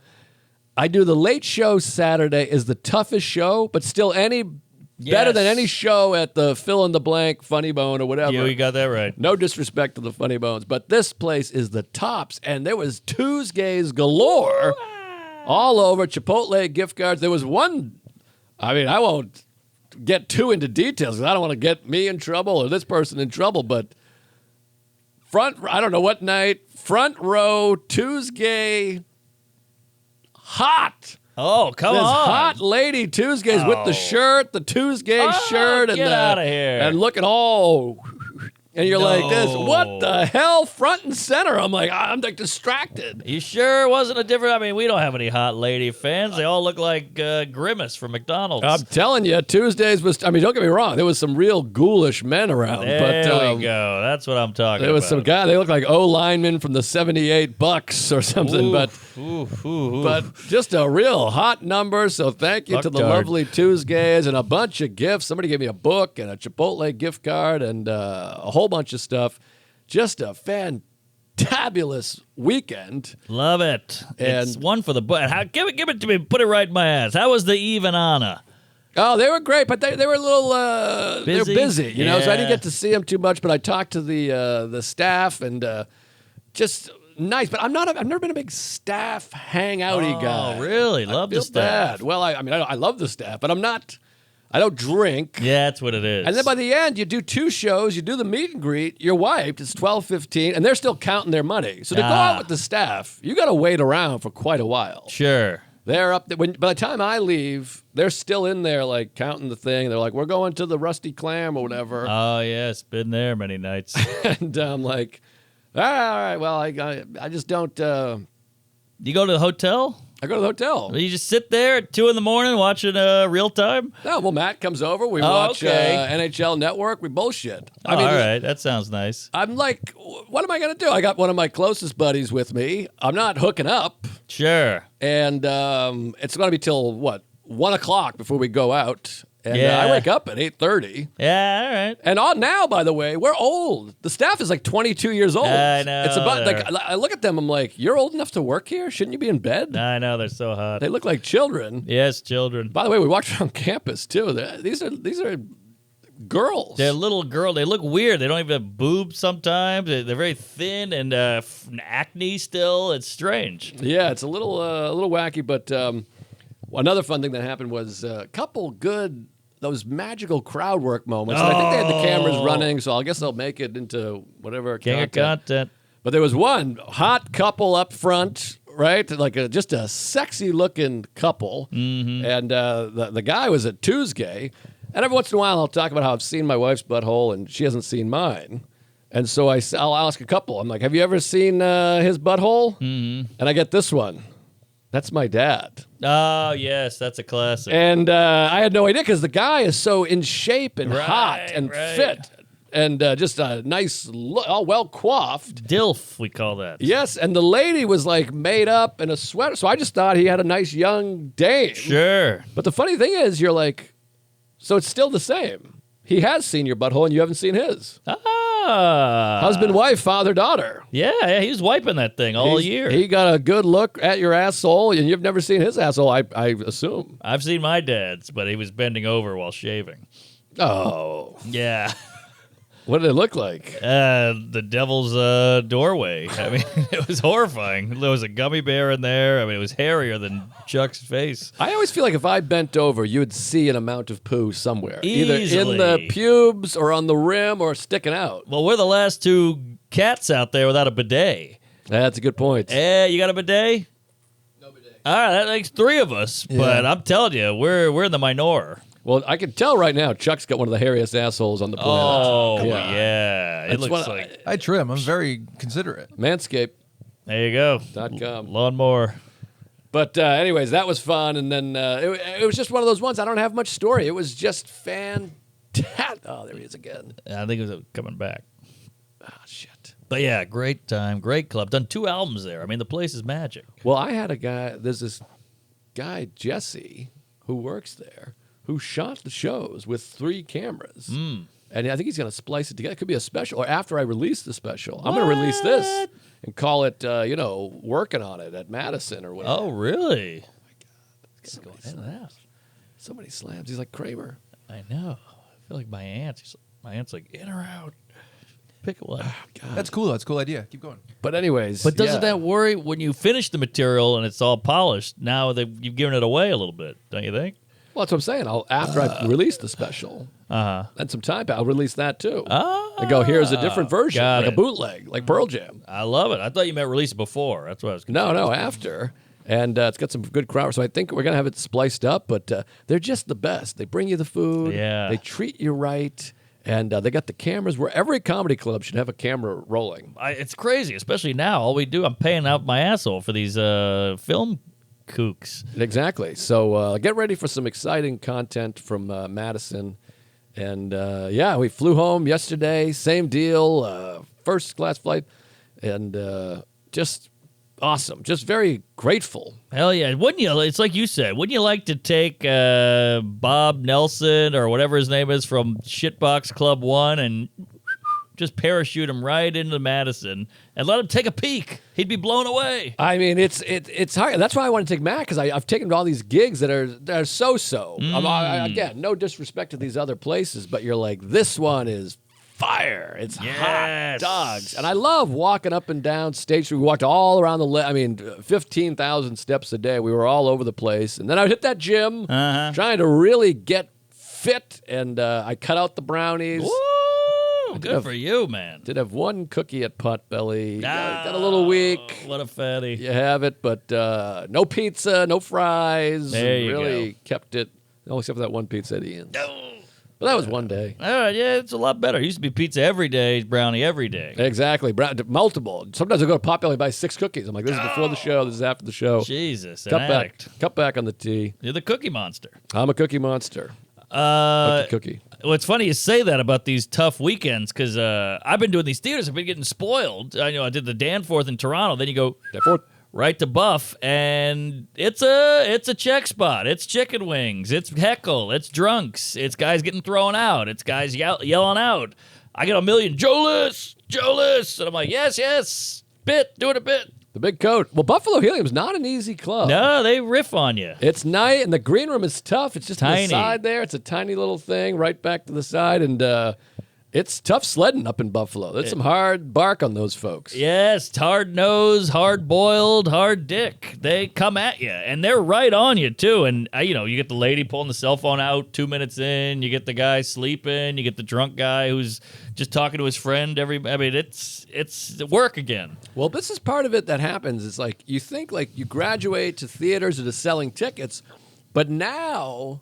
I do the late show Saturday is the toughest show, but still better than any show at the fill in the blank, Funny Bone or whatever. You got that right. No disrespect to the Funny Bones, but this place is the tops, and there was Tuesdays galore. all over. Chipotle gift cards. There was one. I mean, I won't get too into details because I don't want to get me in trouble or this person in trouble. But I don't know what night. Front row Tuesday. Hot. Oh, come This on. hot lady Tuesdays with the shirt, the Tuesday shirt, and get outta here. and looking all, and you're like this. What the hell? Front and center. I'm like distracted. You sure it wasn't a different? I mean, we don't have any hot lady fans. They all look like Grimace from McDonald's. I'm telling you, Tuesdays was. I mean, don't get me wrong. There was some real ghoulish men around. There we go. That's what I'm talking about. There was some guy. They looked like O linemen from the '78 Bucks or something. But just a real hot number. So thank you to the Fucktard. lovely Tuesdays and a bunch of gifts. Somebody gave me a book and a Chipotle gift card and a whole bunch of stuff. Just a fantabulous weekend. Love it. It's And- one for the butt. Give it to me. Put it right in my ass. How was the Eve and Anna? Oh, they were great, but they were a little they were Busy? busy, you know. So I didn't Yeah. get to see them too much. But I talked to the staff and just nice. But I've never been a big staff hangouty guy. Oh, really? Love Feel the staff. bad. Well, I mean, I love the staff, but I'm not. I don't drink. Yeah, that's what it is. And then by the end, you do 2 shows, you do the meet and greet, you're wiped, it's 12:15, and they're still counting their money. So to go out with the staff, you got to wait around for quite a while. Sure. They're up there. By the time I leave, they're still in there, like, counting the thing. They're like, we're going to the Rusty Clam or whatever. Oh, yes. Been there many nights. And I'm like, all right, well, I just don't, You go to the hotel? I go to the hotel. You just sit there at 2 in the morning watching real time? No, well, Matt comes over. We watch okay. NHL Network. We bullshit. All right. That sounds nice. I'm like, what am I going to do? I got one of my closest buddies with me. I'm not hooking up. Sure. And it's going to be till, 1 o'clock before we go out. And Yeah. I wake up at 8:30. Yeah, all right. And on now, by the way, we're old. The staff is like 22 years old. I know, It's about like they're- I look at them. I'm like, you're old enough to work here. Shouldn't you be in bed? I know. They're so hot. They look like children. Yes, children. By the way, we walked around campus too. These are girls. They're little girl. They look weird. They don't even have boobs sometimes. They're very thin and acne still. It's strange. Yeah, it's a little wacky. But another fun thing that happened was a couple good. Those magical crowd work moments. And I think they had the cameras running, so I guess they'll make it into whatever King of content. content. But there was one hot couple up front, right? Like just a sexy looking couple. Mm-hmm. And the guy was at Tuesday. And every once in a while, I'll talk about how I've seen my wife's butthole and she hasn't seen mine. And so I'll ask a couple. I'm like, have you ever seen his butthole? Mm-hmm. And I get this one. That's my dad. Oh, yes. That's a classic. And I had no idea because the guy is so in shape and hot and right. fit. And just a nice, all well coiffed. DILF, we call that. Yes, and the lady was like made up in a sweater. So I just thought he had a nice young dame. Sure. But the funny thing is, you're like, so it's still the same. He has seen your butthole and you haven't seen his. Husband, wife, father, daughter. Yeah, he was wiping that thing all year. He got a good look at your asshole and you've never seen his asshole, I assume. I've seen my dad's, but he was bending over while shaving. Oh. Yeah. What did it look like? The devil's doorway. I mean, it was horrifying. There was a gummy bear in there. I mean, it was hairier than Chuck's face. I always feel like if I bent over, you would see an amount of poo somewhere. Either Easily. in the pubes or on the rim or sticking out. Well, we're the last 2 cats out there without a bidet. That's a good point. You got a bidet? No bidet. All right, that makes 3 of us. Yeah. But I'm telling you, we're in the minor. Well, I can tell right now Chuck's got one of the hairiest assholes on the planet. Oh, Yeah. yeah. It That's looks what like... I trim. I'm very considerate. Manscaped.com. There you go. Lawnmower. But anyways, that was fun. And then it was just one of those ones. I don't have much story. It was just fantastic. Oh, there he is again. I think it was coming back. Ah, shit. But yeah, great time, great club. Done 2 albums there. I mean, the place is magic. Well, I had a guy, there's this guy, Jesse, who works there, who shot the shows with 3 cameras. And I think he's going to splice it together. It could be a special, or after I release the special. I'm going to release this and call it, working on it at Madison or whatever. Oh, really? So many slams. He's like Kramer. I know. I feel like my aunt's like, in or out? Pick one. That's cool. That's a cool idea. Keep going. But anyways, But doesn't yeah. that worry when you finish the material and it's all polished? Now that you've given it away a little bit, don't you think? Well, that's what I'm saying. After I release the special, and some time, I'll release that too. I go, here's a different version, got like it. a bootleg, like Pearl Jam. I love it. I thought you meant release it before. That's what I was. No, after. And it's got some good crowd. So I think we're going to have it spliced up, but they're just the best. They bring you the food. Yeah. They treat you right. And they got the cameras where every comedy club should have a camera rolling. It's crazy, especially now. All we do, I'm paying out my asshole for these film kooks. Exactly. So get ready for some exciting content from Madison. And yeah, we flew home yesterday. Same deal. First class flight. And just awesome. Just very grateful. Hell yeah. Wouldn't you? It's like you said. Wouldn't you like to take Bob Nelson or whatever his name is from Shitbox Club 1 and just parachute him right into Madison and let him take a peek? He'd be blown away. I mean, it's hard. That's why I want to take Matt, because I've taken him to all these gigs that are so-so. Again, no disrespect to these other places, but you're like, this one is fire. It's hot Yes. dogs. And I love walking up and down stage. We walked all around 15,000 steps a day. We were all over the place. And then I would hit that gym, trying to really get fit, and I cut out the brownies. Woo! Good for you, man. Did have one cookie at Potbelly. Got a little weak. What a fatty. You have it, but no pizza, no fries. There you really kept it, except for that one pizza at Ian's. But that was one day. All right, yeah, it's a lot better. It used to be pizza every day, brownie every day. Exactly. Multiple. Sometimes I go to Potbelly and buy 6 cookies. I'm like, this is before the show, this is after the show. Jesus, an Cut addict. back on the tea. You're the cookie monster. I'm a cookie monster. Cookie. Well, it's funny you say that about these tough weekends because I've been doing these theaters. I've been getting spoiled. I did the Danforth in Toronto. Then you go right to Buff, and it's a check spot. It's chicken wings. It's heckle. It's drunks. It's guys getting thrown out. It's guys yelling out. I get a million, Joelus, and I'm like, yes, doing a bit. The big coat. Well, Buffalo Helium's not an easy club. No, they riff on you. It's nice, and the green room is tough. It's just on Tiny. the side there. It's a tiny little thing right back to the side, and it's tough sledding up in Buffalo. There's some hard bark on those folks. Yes, hard nose, hard boiled, hard dick. They come at you, and they're right on you too. And you get the lady pulling the cell phone out 2 minutes in. You get the guy sleeping. You get the drunk guy who's just talking to his friend. It's work again. Well, this is part of it that happens. It's like you think like you graduate to theaters or to selling tickets, but now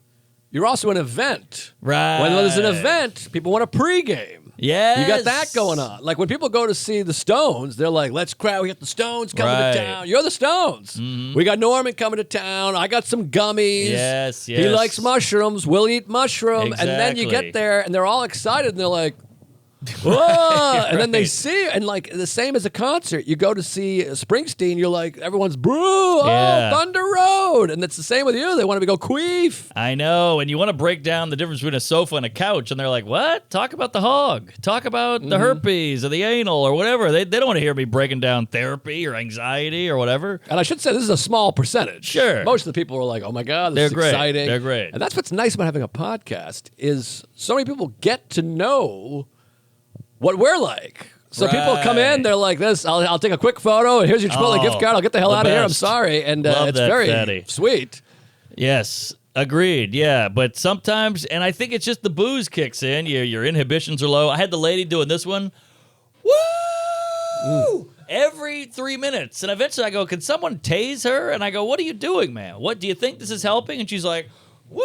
you're also an event. Right. When there's an event, people want a pregame. Yes. You got that going on. Like when people go to see the Stones, they're like, let's crowd. We got the Stones coming Right. to town. You're the Stones. We got Norman coming to town. I got some gummies. Yes. He likes mushrooms. We'll eat mushroom. And then you Exactly. get there and they're all excited and they're like, whoa! And then they see, and like the same as a concert, you go to see Springsteen, you're like, everyone's brew, Yeah. Thunder Road, and it's the same with you. They want to go queef. I know, and you want to break down the difference between a sofa and a couch, and they're like, what? Talk about the hog. Talk about the herpes or the anal or whatever. They don't want to hear me breaking down therapy or anxiety or whatever. And I should say this is a small percentage. Sure. Most of the people are like, oh my God, this They're is great. exciting. They're great. And that's what's nice about having a podcast is so many people get to know what we're like. So people come in, Right. they're like this, I'll take a quick photo, and here's your Chipotle Oh, gift card, I'll get the hell the out of here, I'm best. sorry. And Love it's that, very fatty. sweet. Yes, agreed. Yeah, but sometimes, and I think it's just the booze kicks in. Your inhibitions are low. I had the lady doing this one. Woo! Every 3 minutes. And eventually I go, can someone tase her? And I go, what are you doing, man? What do you think this is helping? And she's like, woo!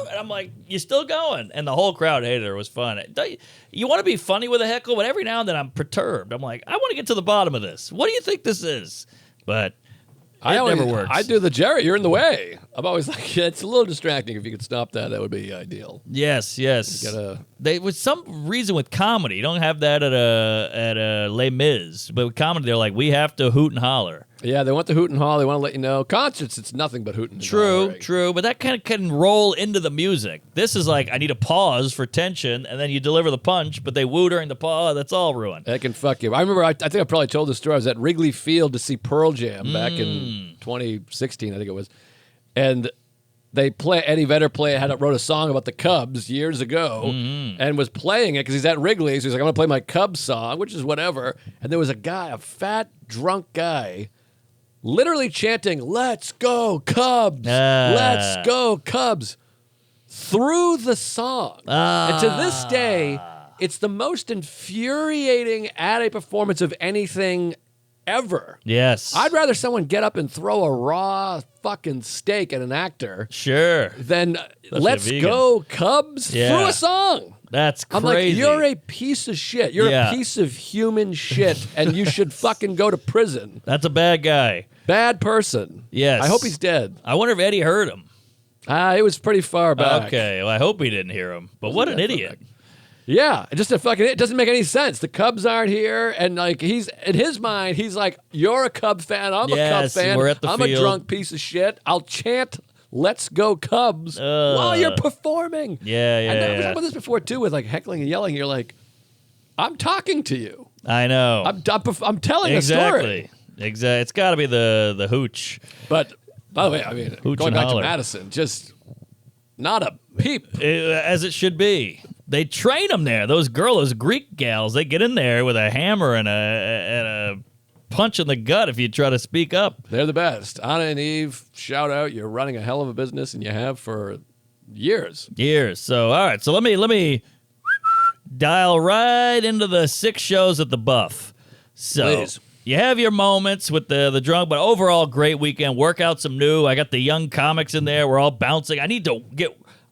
And I'm like, you still going? And the whole crowd hated her. It was fun. You want to be funny with a heckle, but every now and then I'm perturbed. I'm like, I want to get to the bottom of this. What do you think this is? But it never works. I do the Jerry, you're in the way. I'm always like, it's a little distracting. If you could stop that, that would be ideal. Yes. Gotta, They with some reason with comedy, you don't have that at a Les Mis, but with comedy, they're like, we have to hoot and holler. yeah, they want the hoot and haul. They want to let you know. Concerts, it's nothing but hooting and hollering. True, but that kind of can roll into the music. This is like, I need a pause for tension, and then you deliver the punch, but they woo during the pause. That's all ruined. That can fuck you. I remember, I think I probably told this story. I was at Wrigley Field to see Pearl Jam back in 2016, I think it was. And Eddie Vedder wrote a song about the Cubs years ago and was playing it because he's at Wrigley's. So he's like, I'm going to play my Cubs song, which is whatever. And there was a fat, drunk guy, literally chanting, "Let's go Cubs! Let's go Cubs!" through the song. And to this day, it's the most infuriating at a performance of anything ever. Yes. I'd rather someone get up and throw a raw fucking steak at an actor Sure. than a "Let's vegan. go Cubs" through a song. That's I'm crazy. like, you're a piece of shit. You're a piece of human shit, and you should fucking go to prison. That's a bad guy. Bad person. Yes. I hope he's dead. I wonder if Eddie heard him. It was pretty far back. Okay. Well, I hope he didn't hear him. But what an idiot. Yeah, it doesn't make any sense. The Cubs aren't here, and like he's in his mind, he's like, "You're a Cub fan. I'm a Cub fan. we're at the I'm field. a drunk piece of shit. I'll chant." "Let's go Cubs" while you're performing. Yeah. And I've talked about this before too, with like heckling and yelling. You're like, I'm talking to you. I know. I'm telling a story. Exactly. It's got to be the hooch. But by the way, I mean, Hooch going and back holler. to Madison, just not a peep. As it should be. They train them there. Those Greek gals, they get in there with a hammer and a punch in the gut if you try to speak up. They're the best. Anna and Eve, shout out. You're running a hell of a business, and you have for years. So, all right. So let me dial right into the 6 shows at the Buff. So Please. you have your moments with the drunk, but overall great weekend. Work out some new. I got the young comics in there. We're all bouncing.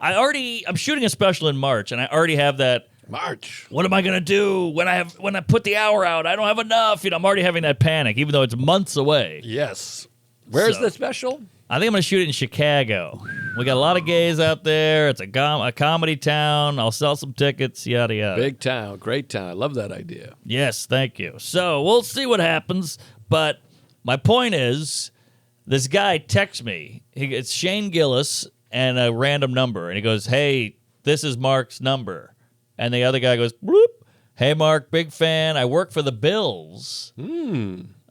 I'm shooting a special in March, and I already have that. March. What am I gonna do when I put the hour out? I don't have enough. I'm already having that panic, even though it's months away. Yes. Where's So- the special? I think I'm gonna shoot it in Chicago. We got a lot of gays out there. It's a comedy town. I'll sell some tickets. Yada yada. Big town. Great town. I love that idea. Yes, thank you. So we'll see what happens. But my point is, this guy texts me. It's Shane Gillis and a random number, and he goes, "Hey, this is Mark's number." And the other guy goes, "Bloop. Hey, Mark, big fan. I work for the Bills.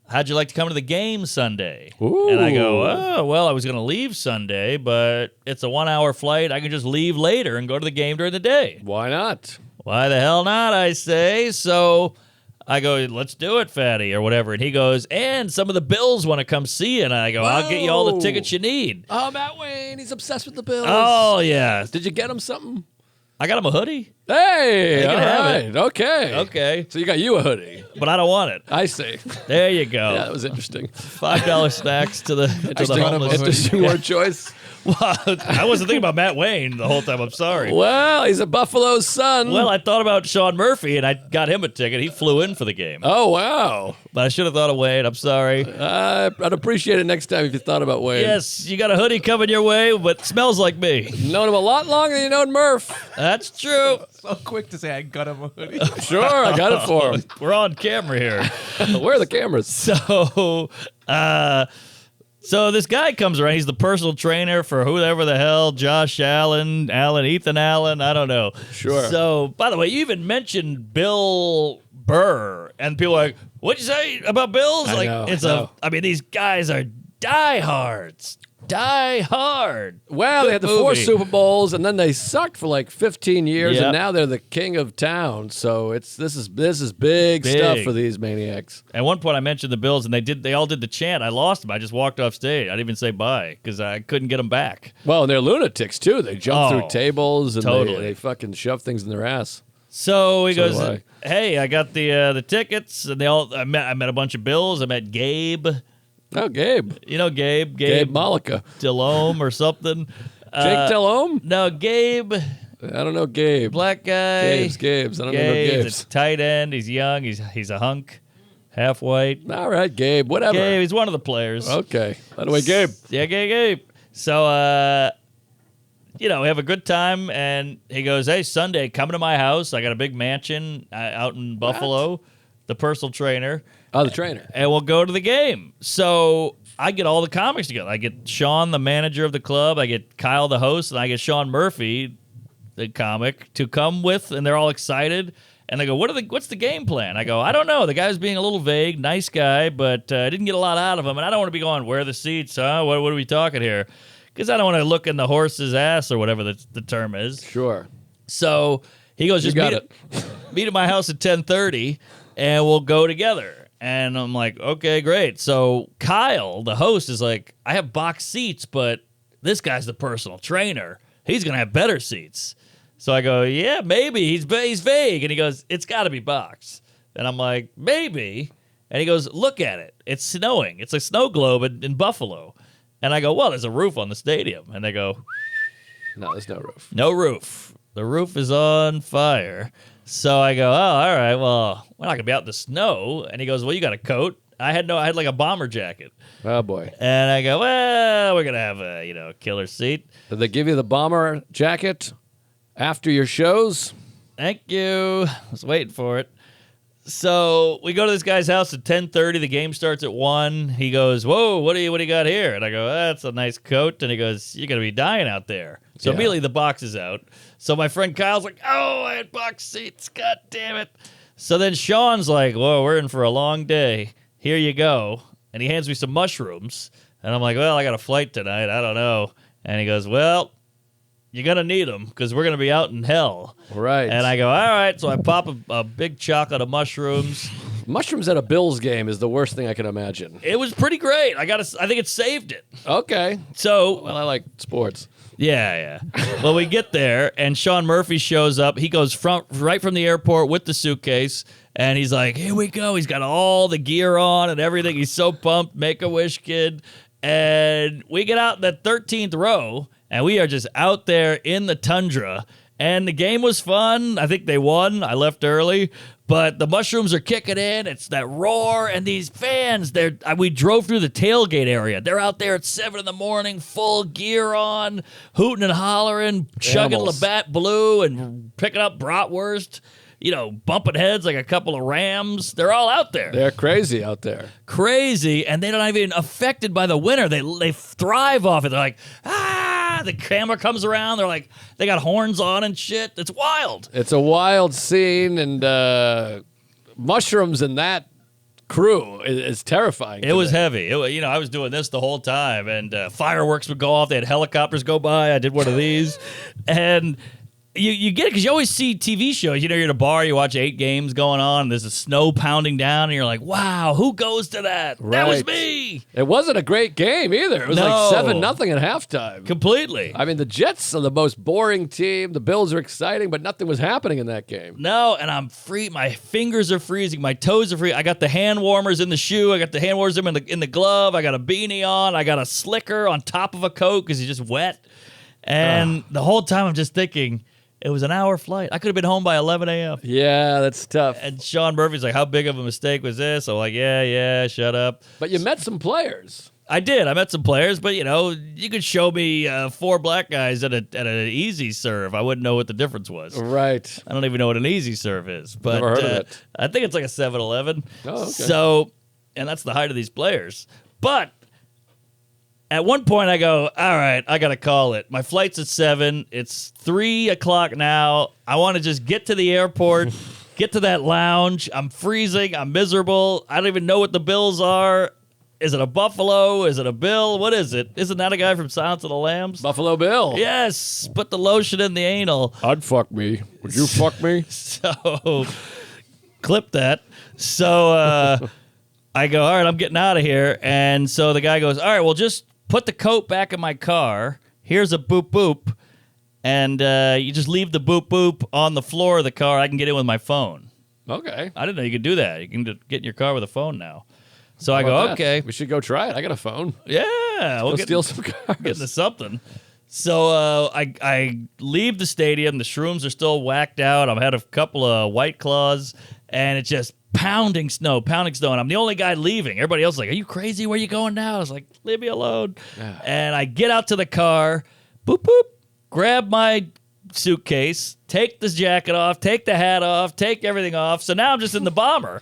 How'd you like to come to the game Sunday?" Ooh. And I go, "Oh, well, I was going to leave Sunday, but it's a 1-hour flight. I can just leave later and go to the game during the day." Why not? Why the hell not, I say. So I go, "Let's do it, fatty," or whatever. And he goes, "And some of the Bills want to come see you." And I go, "I'll get you all the Whoa. tickets you need." Oh, Matt Wayne. He's obsessed with the Bills. Oh, yeah. Did you get him something? I got him a hoodie. Hey, You can all have right. it. Okay. Okay. So you got you a hoodie. But I don't want it. I see. There you go. Yeah, that was interesting. $5 snacks to the homeless. Interesting word choice. Well, I wasn't thinking about Matt Wayne the whole time. I'm sorry. Well, he's a Buffalo's son. Well, I thought about Sean Murphy, and I got him a ticket. He flew in for the game. Oh, wow. But I should have thought of Wayne. I'm sorry. I'd appreciate it next time if you thought about Wayne. Yes, you got a hoodie coming your way, but smells like me. Known him a lot longer than you known Murph. That's true. So quick to say I got him a hoodie. Sure, I got it for him. We're on camera here. Where are the cameras? So this guy comes around. He's the personal trainer for whoever the hell, Josh Allen, Ethan Allen. I don't know. Sure. So, by the way, you even mentioned Bill Burr, and people are like, "What'd you say about Bills?" I Like, know. I mean, these guys are diehards. Die hard. Well, they had the Good 4 movie. Super Bowls, and then they sucked for like 15 years, Yep. and now they're the king of town. So this is big stuff for these maniacs. At one point, I mentioned the Bills, and they all did the chant. I lost them. I just walked off stage. I didn't even say bye because I couldn't get them back. Well, and they're lunatics too. They jump Oh, through tables and totally. they fucking shove things in their ass. So he So goes, do I. "Hey, I got the tickets," and I met a bunch of Bills. I met Gabe. Oh, Gabe. You know Gabe Malika. Delhomme or something. Jake Delhomme? No, Gabe, I don't know Gabe. black guy. Gabe's. I don't know no Gabe's Gabe's. a tight end. He's young. He's a hunk, half white. All right, Gabe. Whatever. Gabe, he's one of the players. Okay. By the way, Gabe. Yeah, Gabe. So, we have a good time, and he goes, "Hey, Sunday, come to my house. I got a big mansion out in Buffalo, the personal trainer, Oh, the trainer. and we'll go to the game." So I get all the comics together. I get Sean, the manager of the club. I get Kyle, the host, and I get Sean Murphy, the comic, to come with, and they're all excited. And they go, "What's the game plan?" I go, "I don't know. The guy's being a little vague. Nice guy, but I didn't get a lot out of him. And I don't want to be going, where are the seats, huh? What are we talking here?" because I don't want to look in the horse's ass or whatever the term is. Sure. So he goes, just got meet at my house at 10:30, and we'll go together. And I'm like, okay, great. So Kyle, the host, is like, I have box seats, but this guy's the personal trainer. He's gonna have better seats. So I go, yeah, maybe. He's vague, and he goes, it's got to be box. And I'm like, maybe. And he goes, look at it. It's snowing. It's a snow globe in Buffalo. And I go, well, there's a roof on the stadium. And they go, No, there's no roof. no roof. The roof is on fire. So I go, oh, all right, well, we're not going to be out in the snow. And he goes, well, you got a coat? I had like a bomber jacket. Oh, boy. And I go, well, we're going to have a, killer seat. Did they give you the bomber jacket after your shows? Thank you. I was waiting for it. So we go to this guy's house at 10:30. The game starts at 1. He goes, whoa, what do you got here? And I go, that's a nice coat. And he goes, you're going to be dying out there. So Yeah. immediately the box is out. So my friend Kyle's like, oh, I had box seats. God damn it. So then Sean's like, whoa, we're in for a long day. Here you go. And he hands me some mushrooms. And I'm like, well, I got a flight tonight. I don't know. And he goes, well, you're going to need them because we're going to be out in hell. Right. And I go, all right. So I pop a big chocolate of mushrooms. Mushrooms at a Bills game is the worst thing I can imagine. It was pretty great. I think it saved it. Okay. So, Well, I like sports. yeah. Well, we get there, and Sean Murphy shows up. He goes right from the airport with the suitcase, and he's like, here we go. He's got all the gear on and everything. He's so pumped. Make-A-Wish kid. And we get out in the 13th row, and we are just out there in the tundra. And the game was fun. I think they won. I left early. But the mushrooms are kicking in. It's that roar. And these fans, we drove through the tailgate area. They're out there at 7 in the morning, full gear on, hooting and hollering, chugging Animals. Labatt Blue and picking up bratwurst, bumping heads like a couple of rams. They're all out there. They're crazy out there. Crazy. And they're not even affected by the winter. They thrive off it. They're like, the camera comes around. They're like, they got horns on and shit. It's wild. It's a wild scene, and mushrooms in that crew is terrifying. It was heavy. I was doing this the whole time, and fireworks would go off. They had helicopters go by. I did one of these. And you get it because you always see TV shows. You're at a bar, you watch 8 games going on, and there's a snow pounding down, and you're like, wow, who goes to that? That was Right. me. It wasn't a great game either. It was No. like 7-0 at halftime. Completely. I mean, the Jets are the most boring team. The Bills are exciting, but nothing was happening in that game. No, and I'm free. My fingers are freezing. My toes are free. I got the hand warmers in the shoe. I got the hand warmers in the glove. I got a beanie on. I got a slicker on top of a coat because it's just wet. And the whole time I'm just thinking, it was an hour flight. I could have been home by 11 a.m. Yeah, that's tough. And Sean Murphy's like, how big of a mistake was this? I'm like, yeah, shut up. But you met some players. I did. I met some players, but you could show me 4 black guys at an easy serve. I wouldn't know what the difference was. Right. I don't even know what an easy serve is. But Never heard of it. I think it's like a 7-Eleven. Oh, okay. So, and that's the height of these players. But at one point I go, all right, I got to call it. My flight's at 7. It's 3 o'clock now. I want to just get to the airport, get to that lounge. I'm freezing. I'm miserable. I don't even know what the bills are. Is it a buffalo? Is it a bill? What is it? Isn't that a guy from Silence of the Lambs? Buffalo Bill. Yes. Put the lotion in the anal. I'd fuck me. Would you fuck me? So, clip that. So, I go, all right, I'm getting out of here. And so the guy goes, all right, well, just put the coat back in my car. Here's a boop boop. And you just leave the boop boop on the floor of the car. I can get in with my phone. Okay. I didn't know you could do that. You can get in your car with a phone now. So I How go, about that? okay. We should go try it. I got a phone. Yeah. We'll steal some cars. Get into something. So I leave the stadium. The shrooms are still whacked out. I've had a couple of White Claws, and it's just pounding snow. And I'm the only guy leaving. Everybody else is like, are you crazy? Where are you going now? I was like, leave me alone. Yeah. And I get out to the car, boop, boop, grab my suitcase, take this jacket off, take the hat off, take everything off. So now I'm just in the bomber.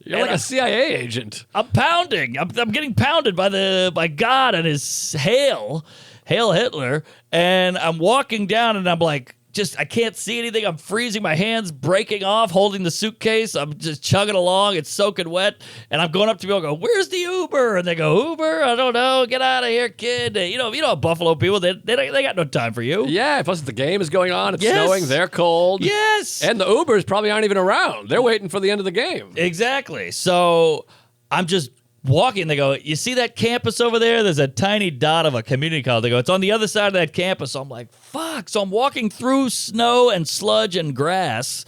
You're like a CIA agent. I'm pounding. I'm getting pounded by God and his Hail Hitler. And I'm walking down and I'm like, I can't see anything. I'm freezing. My hands breaking off, holding the suitcase. I'm just chugging along. It's soaking wet. And I'm going up to people and go, where's the Uber? And they go, Uber? I don't know. Get out of here, kid. You know, Buffalo people, they got no time for you. Yeah, plus the game is going on. It's Yes. snowing. They're cold. Yes. And the Ubers probably aren't even around. They're waiting for the end of the game. Exactly. So I'm just walking. They go, you see that campus over there? There's a tiny dot of a community college. They go, it's on the other side of that campus. So I'm like, fuck. So I'm walking through snow and sludge and grass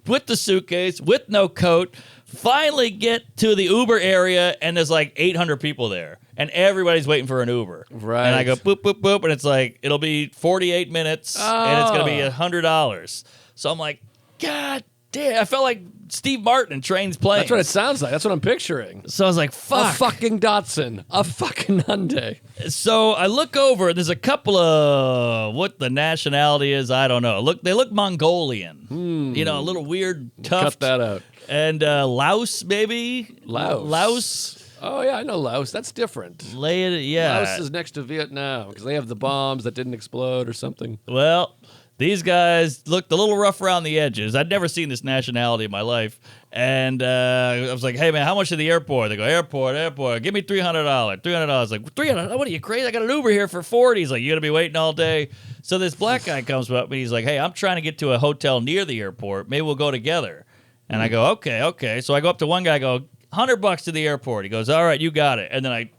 with the suitcase, with no coat. Finally get to the Uber area, and there's like 800 people there. And everybody's waiting for an Uber. Right. And I go, boop, boop, boop. And it's like, it'll be 48 minutes, and it's going to be $100. So I'm like, God damn. I felt like Steve Martin in Trains Planes. That's what it sounds like. That's what I'm picturing. So I was like, fuck. A fucking Datsun. A fucking Hyundai. So I look over, and there's a couple of what the nationality is, I don't know. They look Mongolian. You know, a little weird tuft. Cut that out. And Laos, maybe? Laos. Oh, yeah, I know Laos. That's different. Yeah. Laos is next to Vietnam because they have the bombs that didn't explode or something. Well, these guys looked a little rough around the edges. I'd never seen this nationality in my life. And I was like, hey, man, how much at the airport? They go, airport. Give me $300. $300. Like, $300? What are you, crazy? I got an Uber here for $40. He's like, you going to be waiting all day? So this black guy comes up, and he's like, hey, I'm trying to get to a hotel near the airport. Maybe we'll go together. And I go, okay. So I go up to one guy, I go, $100 to the airport. He goes, all right, you got it. And then I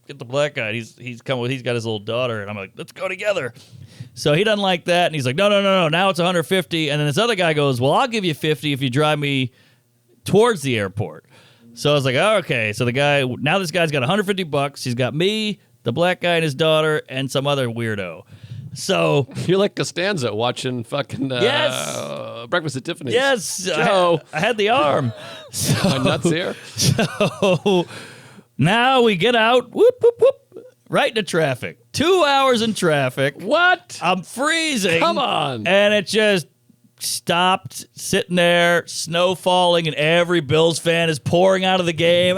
get the black guy. He's got his little daughter, and I'm like, let's go together. So he doesn't like that, and he's like, no. Now it's $150. And then this other guy goes, well, I'll give you $50 if you drive me towards the airport. So I was like, oh, okay. So now this guy's got $150. He's got me, the black guy and his daughter, and some other weirdo. So You're like Costanza watching fucking Yes. Breakfast at Tiffany's. yes, Joe. I had the arm. My nuts here. So now we get out, whoop, whoop, whoop, right into traffic. 2 hours in traffic. What? I'm freezing. Come on. And it just stopped, sitting there, snow falling, and every Bills fan is pouring out of the game.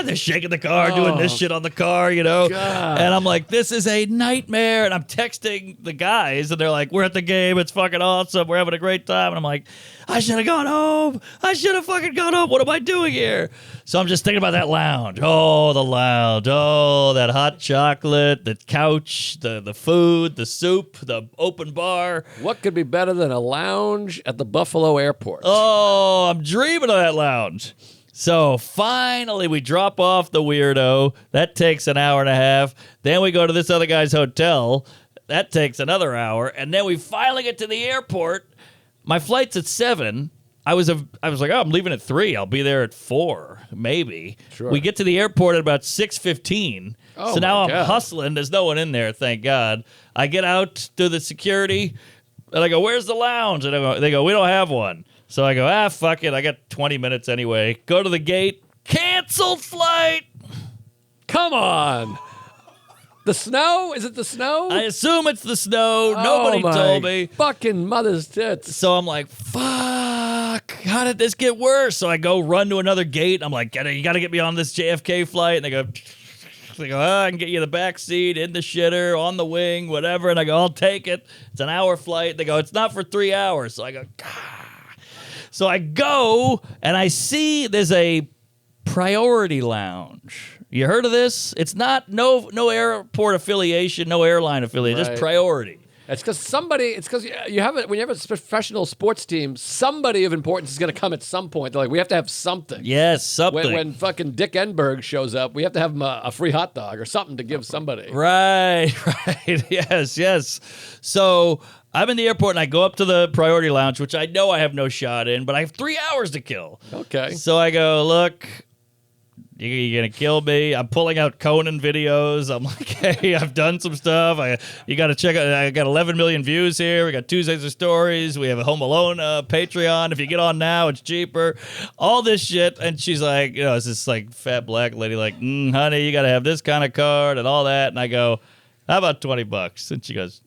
They're shaking the car, doing this shit on the car, you know? God. And I'm like, this is a nightmare. And I'm texting the guys, and they're like, we're at the game. It's fucking awesome. We're having a great time. And I'm like, I should have gone home. I should have fucking gone home. What am I doing here? So I'm just thinking about that lounge. Oh, the lounge. Oh, that hot chocolate, the couch, the food, the soup, the open bar. What could be better than a lounge at the Buffalo airport? Oh, I'm dreaming of that lounge. So finally we drop off the weirdo. That takes an hour and a half. Then we go to this other guy's hotel. That takes another hour. And then we finally get to the airport. My flight's at 7. I was like, oh, I'm leaving at 3. I'll be there at 4, maybe. Sure. We get to the airport at about 6:15. Oh, so now my I'm God. hustling. There's no one in there, thank God. I get out to the security, and I go, where's the lounge? And they go, we don't have one. So I go, fuck it. I got 20 minutes anyway. Go to the gate. Canceled flight. Come on. The snow? Is it the snow? I assume it's the snow. Nobody my told me. Fucking mother's tits. So I'm like, fuck. How did this get worse? So I go run to another gate. I'm like, you got to get me on this JFK flight. And they go, I can get you the back seat, in the shitter, on the wing, whatever. And I go, I'll take it. It's an hour flight. They go, it's not for 3 hours. So I go, So I go, and I see there's a priority lounge. You heard of this? It's not no airport affiliation, no airline affiliation, just Right. priority. It's because you have it when you have a professional sports team. Somebody of importance is going to come at some point. They're like, we have to have something. Yes, something. When fucking Dick Enberg shows up, we have to have him a free hot dog or something to give somebody. Right. Yes. So I'm in the airport, and I go up to the priority lounge, which I know I have no shot in, but I have 3 hours to kill. Okay. So I go, look, you're going to kill me. I'm pulling out Conan videos. I'm like, hey, I've done some stuff. You got to check out. I got 11 million views here. We got Tuesdays of Stories. We have a Home Alone Patreon. If you get on now, it's cheaper. All this shit. And she's like, it's this like fat black lady like, honey, you got to have this kind of card and all that. And I go, how about $20? And she goes,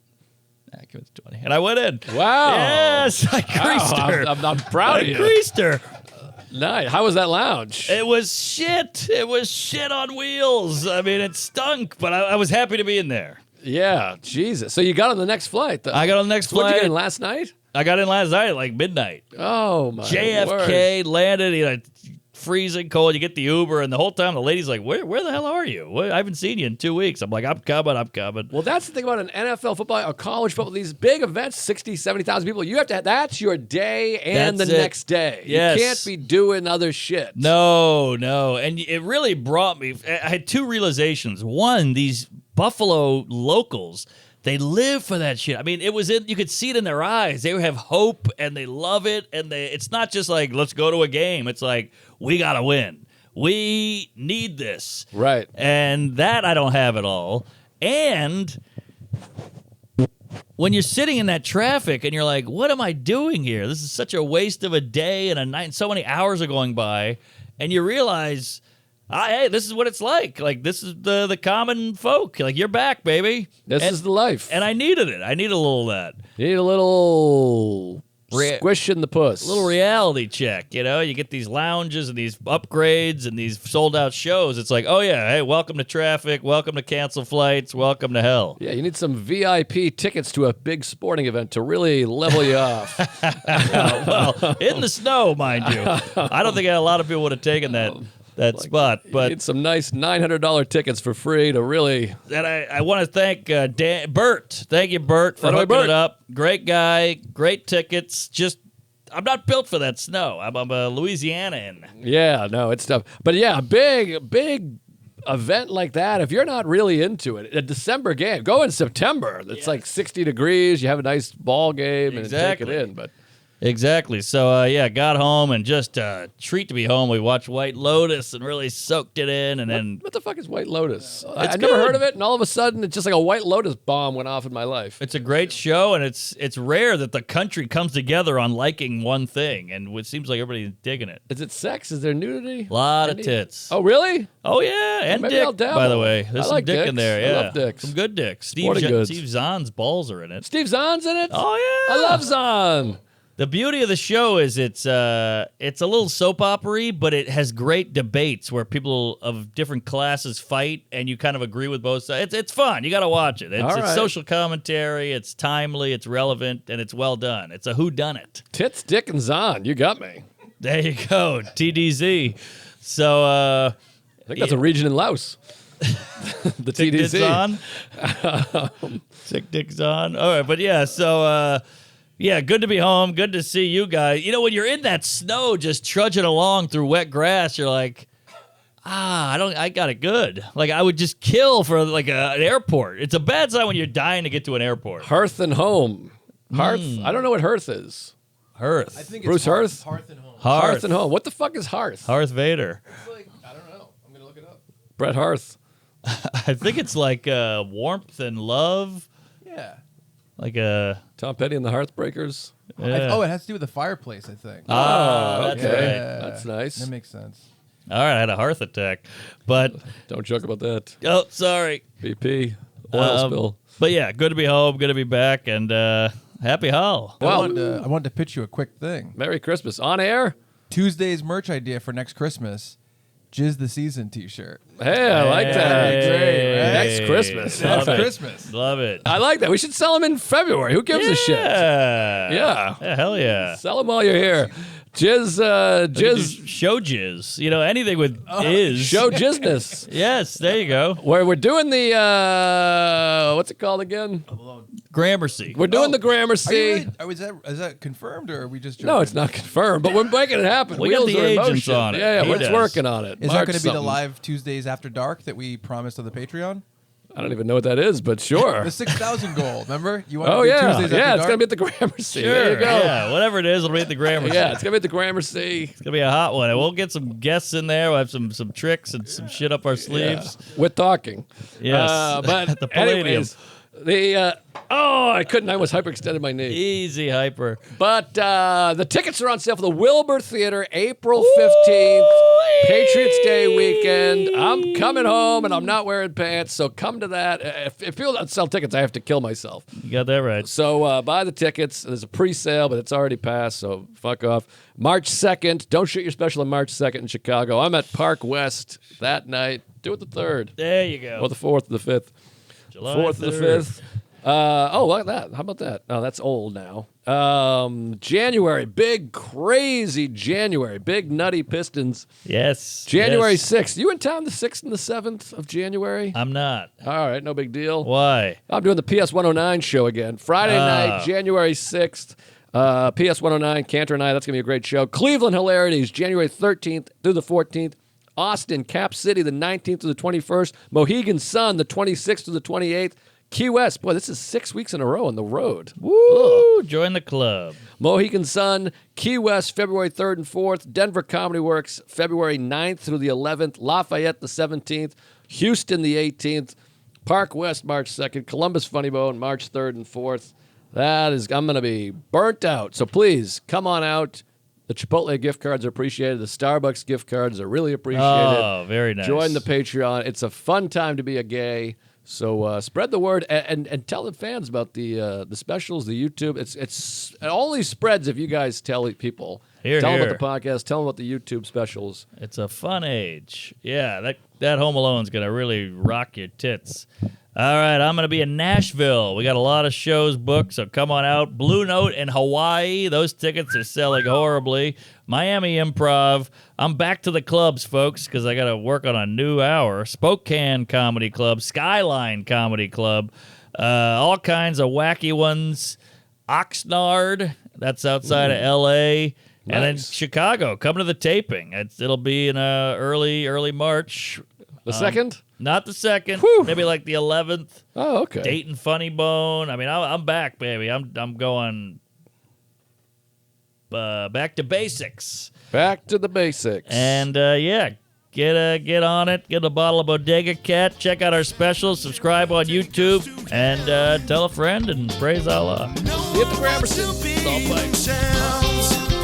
give it 20. And I went in. Wow. Yes, I creased her. I'm proud of I you. creased her. Nice. How was that lounge? It was shit. It was shit on wheels. I mean, it stunk, but I was happy to be in there. Yeah, Jesus. So you got on the next flight, though. I got on the next What'd you flight. get in last night? I got in last night at like midnight. Oh, my JFK word. landed, freezing cold. You get the Uber, and the whole time the lady's like, where the hell are you? I haven't seen you in 2 weeks. I'm like, I'm coming. Well, that's the thing about an NFL football or college football. These big events, 60, 70,000 people, you have to. That's your day and That's the it. next day. Yes. You can't be doing other shit. No. And it really brought me, I had two realizations. One, these Buffalo locals, they live for that shit. I mean, you could see it in their eyes. They have hope and they love it. And it's not just like, let's go to a game. It's like, we got to win. We need this. Right. And that I don't have at all. And when you're sitting in that traffic and you're like, what am I doing here? This is such a waste of a day and a night. And so many hours are going by. And you realize, hey, this is what it's like. Like, this is the common folk. Like, you're back, baby. This is the life. And I needed it. I needed a little of that. You need a little squish in the puss. A little reality check, You get these lounges and these upgrades and these sold-out shows. It's like, oh, yeah, hey, welcome to traffic. Welcome to cancel flights. Welcome to hell. Yeah, you need some VIP tickets to a big sporting event to really level you off. Well, in the snow, mind you. I don't think a lot of people would have taken that spot. You But need some nice $900 tickets for free to really. and I want to thank Bert. Thank you, Bert, for By the way, hooking Bert. it up. Great guy, great tickets. Just, I'm not built for that snow. I'm a Louisianan. Yeah, no, it's tough. But yeah, a big event like that, if you're not really into it, a December game, go in September. It's like 60 degrees. You have a nice ball game and take it Exactly. in. But Exactly. So, got home and just treat to be home. We watched White Lotus and really soaked it in. And then what the fuck is White Lotus? I've It's never good. heard of it, and all of a sudden, it's just like a White Lotus bomb went off in my life. it's a great show, and it's rare that the country comes together on liking one thing. And it seems like everybody's digging it. Is it sex? Is there nudity? A lot of Any- tits. Oh, really? Oh, yeah. And maybe dick, I'll dabble. by the way. There's I some like dick in dicks. there. I Yeah. love dicks. Some good dicks. Sporting goods. Steve Zahn's balls are in it. Steve Zahn's in it? Oh, yeah. I love Zahn. The beauty of the show is it's a little soap opera-y, but it has great debates where people of different classes fight, and you kind of agree with both sides. It's fun. You got to watch it. All It's right. social commentary. It's timely. It's relevant, and it's well done. It's a whodunit. Tits, Dick, and Zahn. You got me. There you go, TDZ. So I think that's a region in Laos. The Tick Dick TDZ. Zahn. Tick Dick Zahn. All right, but yeah, so good to be home. Good to see you guys. When you're in that snow just trudging along through wet grass, you're like, I got it good. Like, I would just kill for like an airport. It's a bad sign when you're dying to get to an airport. Hearth and home. Hearth? I don't know what hearth is. Hearth. I think Bruce Hearth? Hearth and home. Hearth and home. What the fuck is hearth? Darth Vader. It's like, I don't know. I'm gonna look it up. Bret Hearth. I think it's like warmth and love. Yeah. Like a. Tom Petty and the Hearthbreakers. Yeah. It has to do with the fireplace, I think. That's okay. right. That's nice. That makes sense. All right, I had a hearth attack. But, Don't joke about that. oh, sorry. BP. Oil spill. But yeah, good to be home, good to be back, and happy Hall. I Wow. wanted to pitch you a quick thing. Merry Christmas. On air? Tuesday's merch idea for next Christmas: Jizz the Season T-shirt. Hey, I like that. Hey. Great. Next Christmas. Love Next it. Christmas. Love it. I like that. We should sell them in February. Who gives a shit? Yeah. Yeah. Hell yeah. Sell them while you're here. Jizz, Show jizz. Anything with is. show jizness. Yes, there you go. Where we're doing the, what's it called again? Gramercy. We're doing the Are you Gramercy. really, is that confirmed, or are we just joking? No, it's not confirmed, but we're making it happen. We got Wheels the are in agents motion. on it. Yeah, He we're does. working on it. Is that March going to be the something. live Tuesdays After Dark that we promised on the Patreon? I don't even know what that is, but sure. The 6,000 goal. Remember? You want Oh, to do yeah. Tuesdays Yeah, After it's Dark? going to be at the Gramercy. Sure. There you go. Yeah, whatever it is, it'll be at the Gramercy. Yeah, it's going to be at the Gramercy. It's gonna be a hot one, and we'll get some guests in there. We'll have some tricks and some shit up our sleeves. We're talking. Yes. But At the Palladium. anyways, I couldn't. I almost hyperextended my knee. Easy hyper. But the tickets are on sale for the Wilbur Theater, April 15th, Patriots Day weekend. I'm coming home, and I'm not wearing pants, so come to that. If people don't sell tickets, I have to kill myself. You got that right. So buy the tickets. There's a pre-sale, but it's already passed, so fuck off. March 2nd. Don't shoot your special on March 2nd in Chicago. I'm at Park West that night. Do it the 3rd There you go. or the 4th or the 5th. July 4th to the 3rd. 5th. Oh, look at that. How about that? Oh, that's old now. January, big, crazy January. Big, nutty Pistons. Yes. January yes. 6th. You in town the 6th and the 7th of January? I'm not. All right, no big deal. Why? I'm doing the PS 109 show again. Friday night, January 6th. PS 109, Cantor and I, that's going to be a great show. Cleveland Hilarities, January 13th through the 14th. Austin, Cap City, the 19th through the 21st. Mohegan Sun, the 26th through the 28th. Key West, boy, this is 6 weeks in a row on the road. Woo! Join the club. Mohegan Sun, Key West, February 3rd and 4th. Denver Comedy Works, February 9th through the 11th. Lafayette, the 17th. Houston, the 18th. Park West, March 2nd. Columbus Funny Bone, March 3rd and 4th. I'm going to be burnt out. So please, come on out. The Chipotle gift cards are appreciated. The Starbucks gift cards are really appreciated. Oh, very nice. Join the Patreon. It's a fun time to be a gay. So spread the word and tell the fans about the specials, the YouTube. It only spreads if you guys tell people. Hear, tell them hear. about the podcast. Tell them about the YouTube specials. It's a fun age. Yeah, that Home Alone's going to really rock your tits. All right, I'm going to be in Nashville. We got a lot of shows booked, so come on out. Blue Note in Hawaii. Those tickets are selling horribly. Miami Improv. I'm back to the clubs, folks, because I got to work on a new hour. Spokane Comedy Club. Skyline Comedy Club. All kinds of wacky ones. Oxnard. That's outside of L.A., and then Nice. Chicago. Come to the taping. It'll be in early March. The second? Not the 2nd. Whew. Maybe like the 11th. Oh, okay. Dayton Funny Bone. I mean, I'm back, baby. I'm going back to basics. Back to the basics. And yeah, get on it. Get a bottle of Bodega Cat. Check out our specials. Subscribe on YouTube, and tell a friend. And praise Allah. See you at the Gramercy. Sounds.